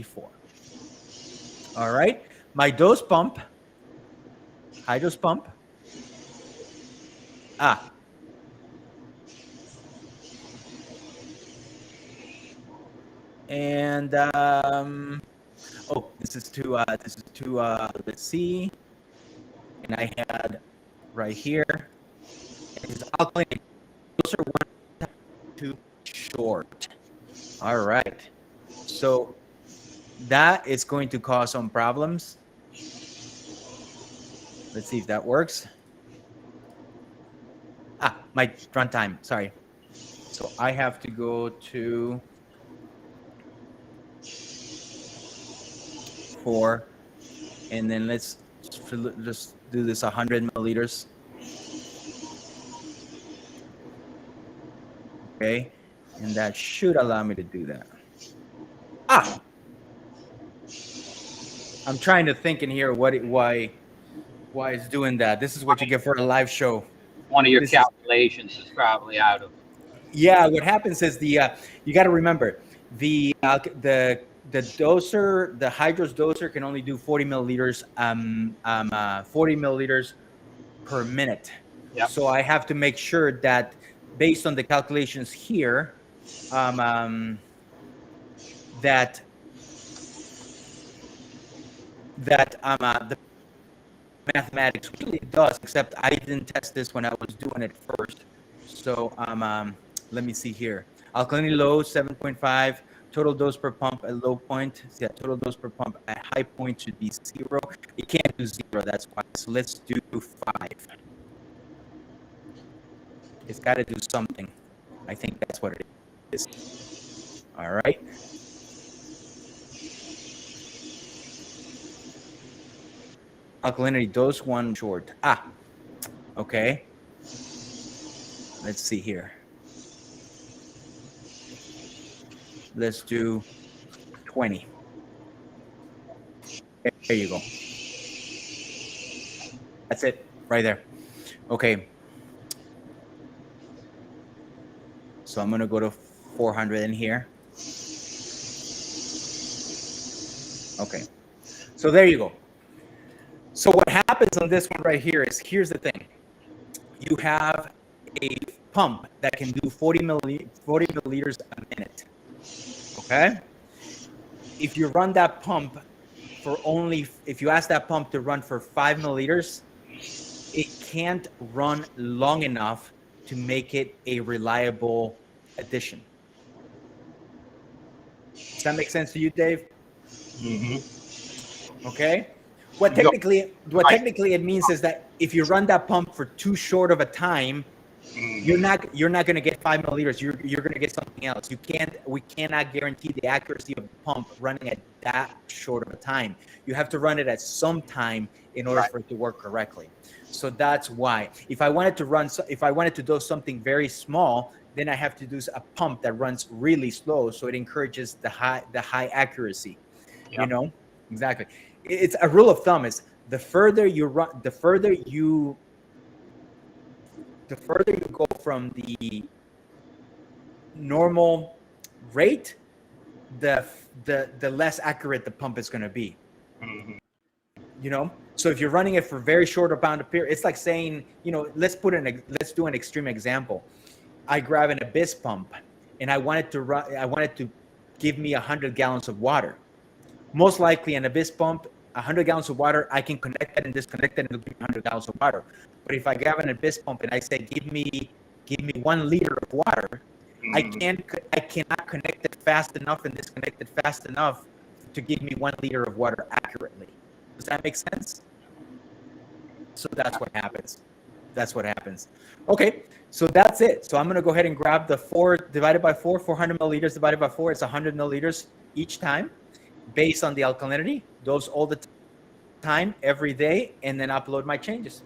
4. All right. My dose pump, high dose pump. And this is to let's see. And I had right here is alkalinity. Those are 1 too short. All right. So that is going to cause some problems. Let's see if that works. My runtime, sorry. So I have to go to 4, and then let's just do this 100 milliliters. Okay, and that should allow me to do that. I'm trying to think in here why it's doing that. This is what you get for a live show. One of your calculations is probably out of. Yeah, what happens is you got to remember the doser, the hydros doser can only do 40 milliliters 40 milliliters per minute. Yep. So I have to make sure that based on the calculations here, that the mathematics really does, except I didn't test this when I was doing it first. So let me see here. Alkalinity low 7.5, total dose per pump at low point. Yeah, total dose per pump at high point should be 0. It can't do 0, that's why. So let's do 5. It's got to do something. I think that's what it is. All right. Alkalinity dose 1 short. Okay. Let's see here. Let's do 20. There you go. That's it right there. Okay. So I'm going to go to 400 in here. Okay. So there you go. So what happens on this one right here is, here's the thing. You have a pump that can do 40 milliliters a minute. Okay? If you run that pump if you ask that pump to run for 5 milliliters, it can't run long enough to make it a reliable addition. Does that make sense to you, Dave? Mm-hmm. Okay? What technically it means is that if you run that pump for too short of a time, you're not going to get 5 milliliters. You're going to get something else. We cannot guarantee the accuracy of the pump running at that short of a time. You have to run it at some time in order for it to work correctly. So that's why. If I wanted to do something very small, then I have to do a pump that runs really slow, so it encourages the high accuracy. Yep. You know, exactly. It's a rule of thumb is the further you run, the further you go from the normal rate, the less accurate the pump is going to be. Mm-hmm. You know, so if you're running it for very short amount of period, it's like saying, you know, let's do an extreme example. I grab an Abyss pump and I wanted to give me 100 gallons of water. Most likely an Abyss pump, 100 gallons of water, I can connect that and disconnect it and it'll give me 100 gallons of water. But if I grab an Abyss pump and I say, give me 1 liter of water, I cannot connect it fast enough and disconnect it fast enough to give me 1 liter of water accurately. Does that make sense? So that's what happens. Okay, so that's it. So I'm going to go ahead and grab the 4 divided by 4, 400 milliliters divided by 4. It's 100 milliliters each time. based on the alkalinity, dose all the time, every day, and then upload my changes.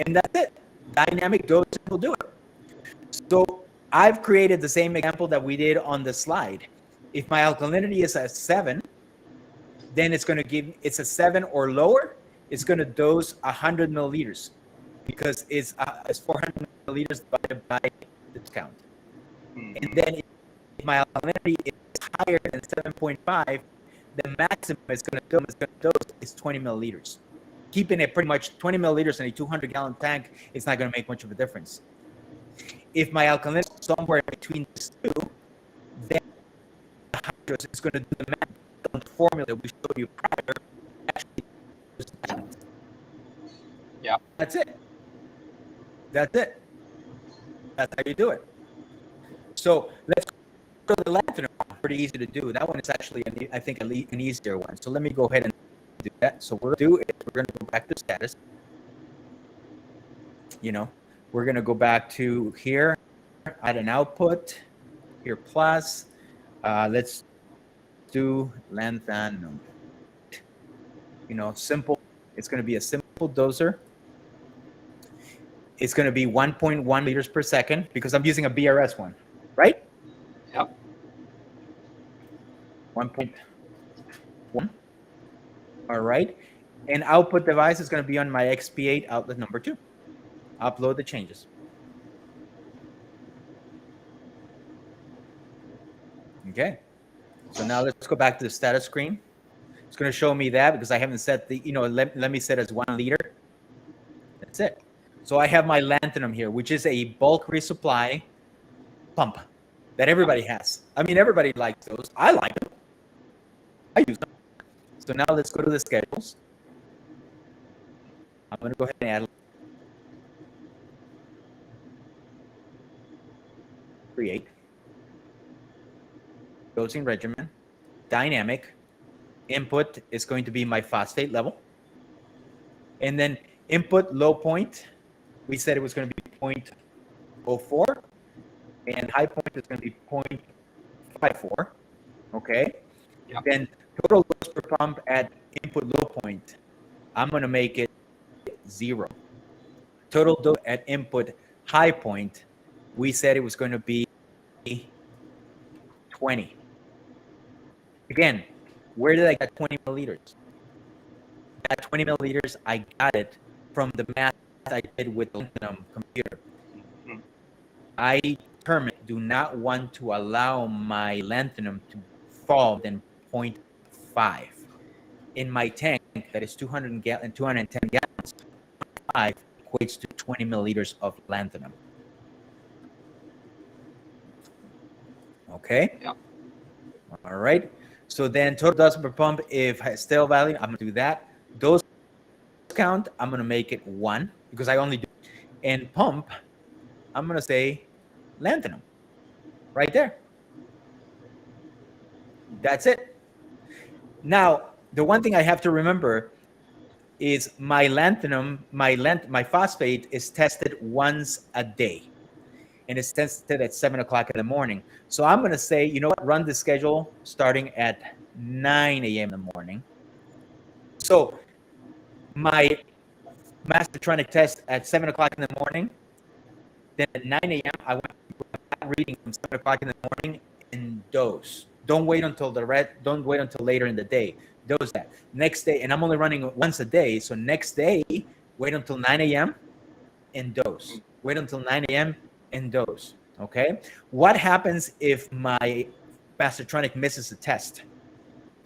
And that's it. Dynamic dosing will do it. So I've created the same example that we did on the slide. If my alkalinity is a 7, then it's going to give, it's a 7 or lower, it's going to dose 100 milliliters because it's 400 milliliters divided by the count. And then if my alkalinity is higher than 7.5, the maximum it's going to dose is 20 milliliters. Keeping it pretty much 20 milliliters in a 200-gallon tank, it's not going to make much of a difference. If my alkalinity is somewhere between these two, then the hydros is going to do the math. The formula we showed you prior actually. Yeah. That's it. That's it. That's how you do it. So let's go to the lanthanum. Pretty easy to do. That one is actually, I think, an easier one. So let me go ahead and do that. So what we're going to do is we're going to go back to status. We're going to go back to here, add an output, here plus. Let's do lanthanum. Simple. It's going to be a simple doser. It's going to be 1.1 liters per second because I'm using a BRS one, right? Yep. 1.1. All right. And output device is going to be on my XP8 outlet number 2. Upload the changes. Okay. So now let's go back to the status screen. It's going to show me that because I haven't set the, let me set as 1 liter. That's it. So I have my lanthanum here, which is a bulk resupply pump that everybody has. I mean, everybody likes those. I like them. I use them. So now let's go to the schedules. I'm going to go ahead and add create dosing regimen, dynamic. Input is going to be my phosphate level. And then input low point, we said it was going to be 0.04. And high point is going to be 0.54. Okay. Yep. Then total dose per pump at input low point, I'm going to make it 0. Total dose at input high point, we said it was going to be 20. Again, where did I get 20 milliliters? That 20 milliliters, I got it from the math I did with the lanthanum computer. I determined do not want to allow my lanthanum to fall than 0.5. In my tank that is 210 gallons, 5 equates to 20 milliliters of lanthanum. Okay? Yep. All right. So then total dose per pump, if I still value, I'm going to do that. Dose count, I'm going to make it 1 because I only do. And pump, I'm going to say lanthanum. Right there. That's it. Now, the one thing I have to remember is my lanthanum, my phosphate is tested once a day. And it's tested at 7 o'clock in the morning. So I'm going to say, you know what, run the schedule starting at 9 a.m. in the morning. So my mastertronic test at 7 o'clock in the morning, then at 9 a.m., I want to that reading from 7 o'clock in the morning and dose. Don't wait until later in the day. Dose that. Next day, and I'm only running once a day, so next day, wait until 9 a.m. and dose. Wait until 9 a.m. and dose. Okay? What happens if my Mastertronic misses a test?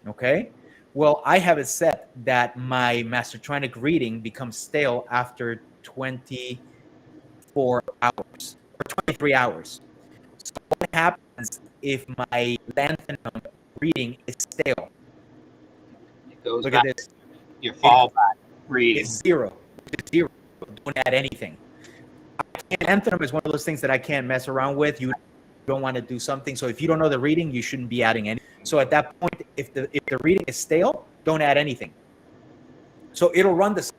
Okay? Well, I have it set that my Mastertronic reading becomes stale after 24 hours or 23 hours. So what happens if my lanthanum reading is stale? It goes Look back at this. Your fallback reading. It's 0. It's 0. Don't add anything. Lanthanum is one of those things that I can't mess around with. You don't want to do something. So if you don't know the reading, you shouldn't be adding any. So at that point, if the reading is stale, don't add anything. So it'll run the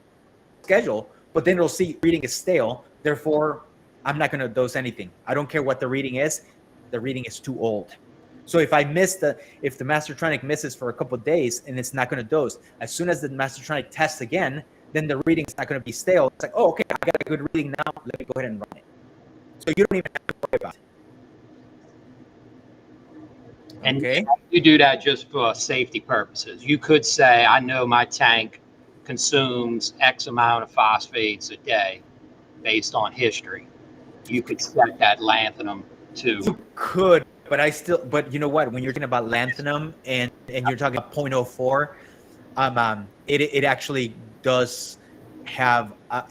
schedule, but then it'll see reading is stale. Therefore, I'm not going to dose anything. I don't care what the reading is. The reading is too old. So if if the Mastertronic misses for a couple of days and it's not going to dose, as soon as the Mastertronic tests again, then the reading's not going to be stale. It's like, oh, okay, I got a good reading now. Let me go ahead and run it. So you don't even have to worry about it. And Okay. you do that just for safety purposes. You could say, I know my tank consumes X amount of phosphates a day based on history. You could set that lanthanum to. You could, but you know what? When you're talking about lanthanum and you're talking about 0.04, it actually does have, I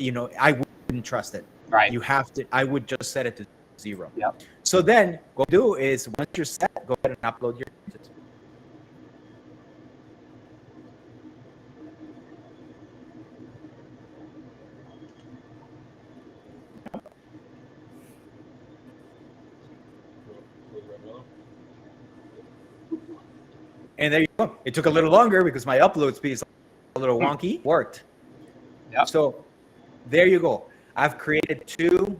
wouldn't trust it. Right. You have to, I would just set it to 0. Yep. So then what do is once you're set, go ahead and upload your images. And there you go. It took a little longer because my upload speed is a little wonky. Worked. Yep. So there you go. I've created two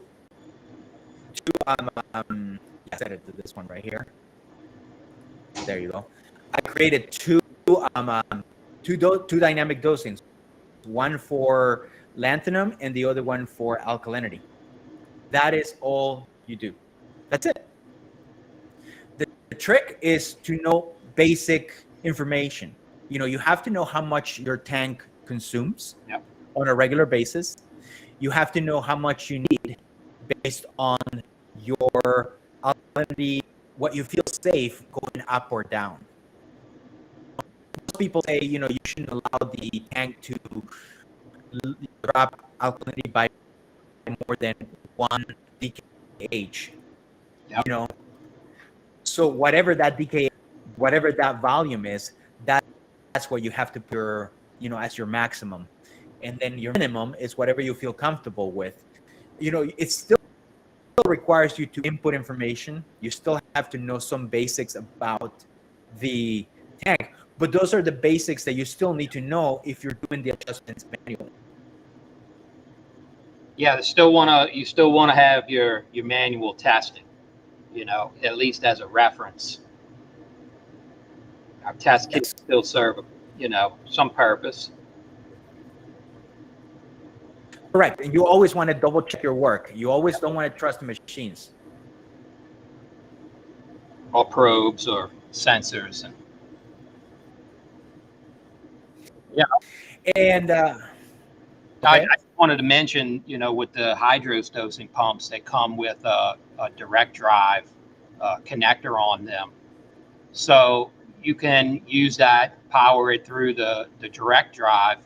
I set it to this one right here. There you go. I created two dynamic dosings, one for lanthanum and the other one for alkalinity. That is all you do. That's it. The trick is to know basic information. You have to know how much your tank consumes on a regular basis. You have to know how much you need based on your alkalinity, what you feel safe going up or down. Most people say, you shouldn't allow the tank to drop alkalinity by more than 1 DKH. Yep. So whatever that volume is, that's what you have to put as your maximum. And then your minimum is whatever you feel comfortable with. It still requires you to input information. You still have to know some basics about the tank, but those are the basics that you still need to know if you're doing the adjustments manually. Yeah, you still want to have your manual testing, at least as a reference. Our test kits still serve, some purpose. Correct. And you always want to double check your work. You always don't want to trust the machines. Or probes or sensors. And I wanted to mention, with the hydros dosing pumps, they come with a direct drive connector on them. So you can use that, power it through the direct drive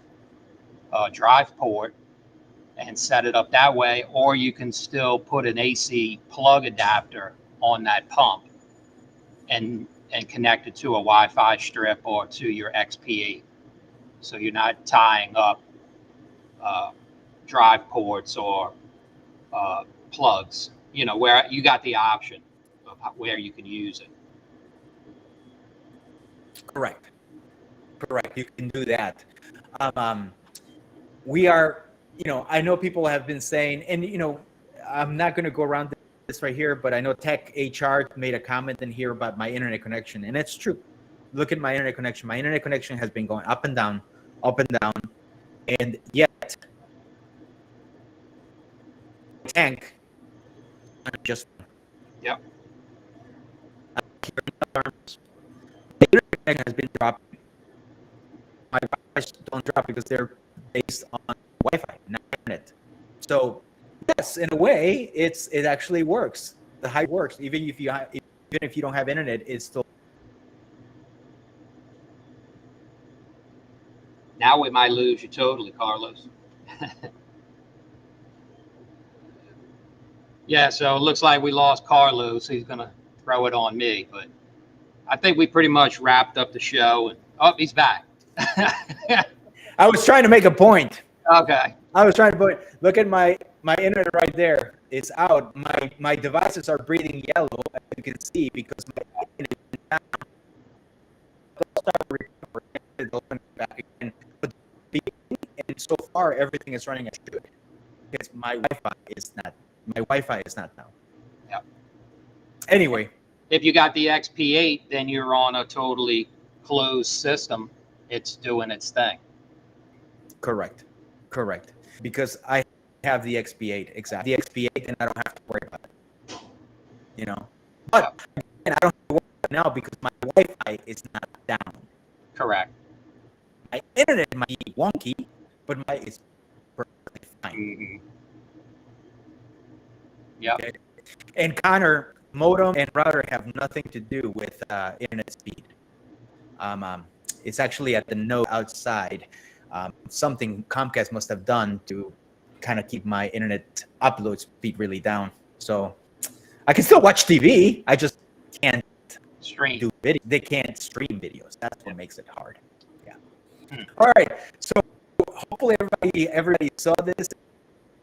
port and set it up that way, or you can still put an AC plug adapter on that pump and connect it to a Wi-Fi strip or to your XPE. So you're not tying up drive ports or plugs, where you got the option of where you can use it. Correct. You can do that. We are, I know people have been saying, and I'm not going to go around this right here, but I know Tech HR made a comment in here about my internet connection, and it's true. Look at my internet connection. My internet connection has been going up and down, and yet tank just Yep. The internet connection has been dropping. My Wi-Fi don't drop because they're based on Wi-Fi, not internet. So yes, in a way, it actually works. The high works, even if you don't have internet, it's still. Now we might lose you totally, Carlos. Yeah, so it looks like we lost Carlos. He's going to throw it on me, but I think we pretty much wrapped up the show. And he's back. I was trying to make a point. Okay. I was trying to put. Look at my internet right there. It's out. My devices are breathing yellow, as you can see, because my internet is down. They'll start recovering. They'll come back again. But and so far everything is running as should. Because my Wi-Fi Wi-Fi is not down. Yep. Anyway, If you got the XP8, then you're on a totally closed system. It's doing its thing. correct, because I have the XP8, exactly, the XP8, and I don't have to worry about it. You know, but again, I don't have to worry about it now because my Wi-Fi is not down. Correct. My internet might be wonky, but my is perfectly fine. Mm-hmm. Yep. Okay? And Connor, modem and router have nothing to do with internet speed. It's actually at the node outside. Something Comcast must have done to kind of keep my internet upload speed really down. So I can still watch TV. I just can't Stream. do video. They can't stream videos. That's what makes it hard. Yeah. Hmm. All right. So hopefully everybody saw this.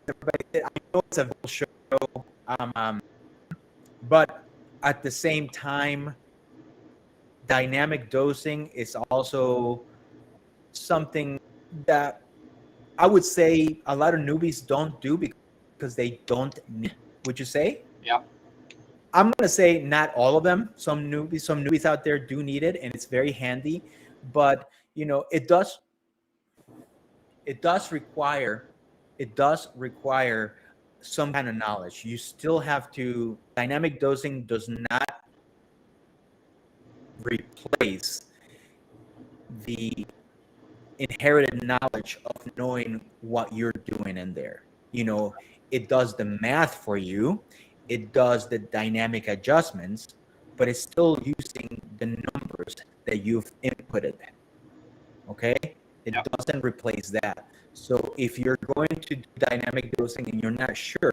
Everybody, I know it's a visual show, but at the same time, dynamic dosing is also something that I would say a lot of newbies don't do because they don't need. Would you say? Yeah. I'm gonna say not all of them. Some newbies out there do need it, and it's very handy. But you know, it does require some kind of knowledge. You still have to. Dynamic dosing does not replace the inherited knowledge of knowing what you're doing in there. You know, it does the math for you, it does the dynamic adjustments, but it's still using the numbers that you've inputted. Okay? It Yep. doesn't replace that. So if you're going to do dynamic dosing and you're not sure,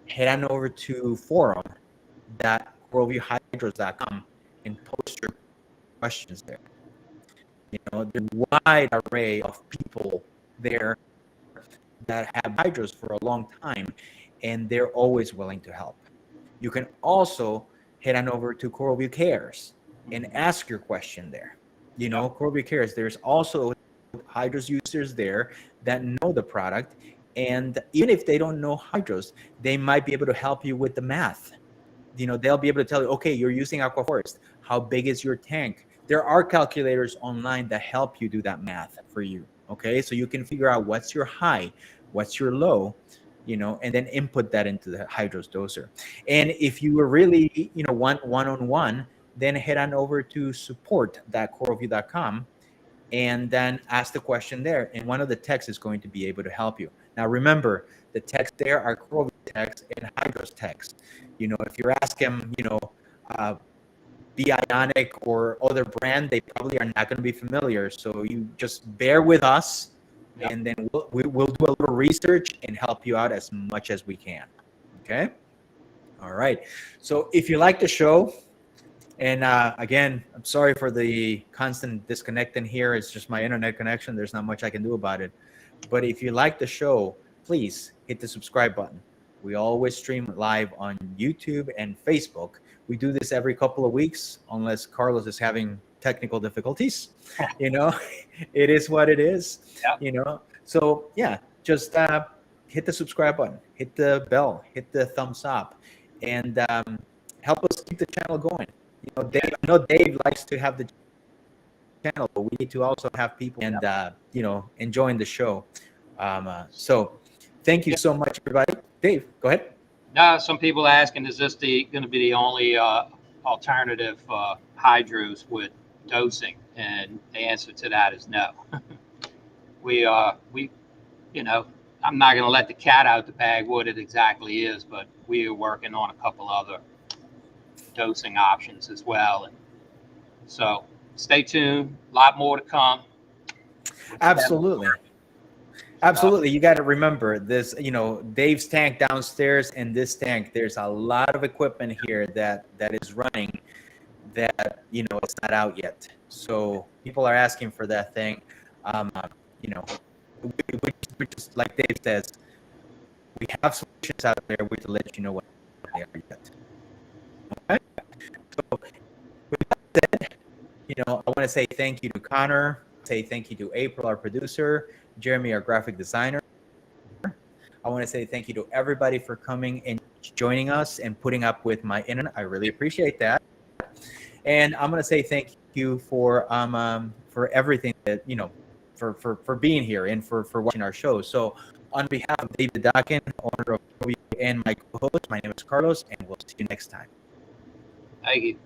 head on over to forum.worldviewhydros.com and post your questions there. You know, there's a wide array of people there that have hydros for a long time, and they're always willing to help. You can also head on over to CoralView Cares and ask your question there. You know, CoralView Cares, there's also hydros users there that know the product, and even if they don't know hydros, they might be able to help you with the math. You know, they'll be able to tell you, okay, you're using Aquaforest. How big is your tank? There are calculators online that help you do that math for you. Okay, so you can figure out what's your high, what's your low, you know, and then input that into the hydros doser. And if you were really, you know, want one-on-one, then head on over to support.coralview.com and then ask the question there. And one of the techs is going to be able to help you. Now, remember, the techs there are CoralView techs and hydros techs. You know, if you're asking, you know, Be Ionic or other brand, they probably are not going to be familiar. So you just bear with us, and then we'll do a little research and help you out as much as we can. Okay? All right. So if you like the show, and again, I'm sorry for the constant disconnecting here. It's just my internet connection. There's not much I can do about it. But if you like the show, please hit the subscribe button. We always stream live on YouTube and Facebook. We do this every couple of weeks, unless Carlos is having technical difficulties. You know, it is what it is. Yep. You know, so yeah, just hit the subscribe button, hit the bell, hit the thumbs up, and help us keep the channel going. You know, Dave, I know Dave likes to have the channel, but we need to also have people and you know, enjoying the show. So thank you so much, everybody. Dave, go ahead. Now, some people are asking, is this going to be the only alternative hydros with dosing? And the answer to that is no. we, you know, I'm not going to let the cat out the bag what it exactly is, but we are working on a couple other dosing options as well. And so stay tuned. A lot more to come. Absolutely. Absolutely. You got to remember this, you know, Dave's tank downstairs and this tank, there's a lot of equipment here that is running that, you know, it's not out yet. So people are asking for that thing. You know, we just, like Dave says, we have solutions out there. We to let you know what they are yet. Okay. So with that said, you know, I want to say thank you to Connor, say thank you to April, our producer, Jeremy, our graphic designer. I want to say thank you to everybody for coming and joining us and putting up with my internet. I really appreciate that. And I'm going to say thank you for everything that, for being here and for watching our show. So on behalf of David Dakin, owner of Kobe, and my co-host, my name is Carlos, and we'll see you next time. Thank you.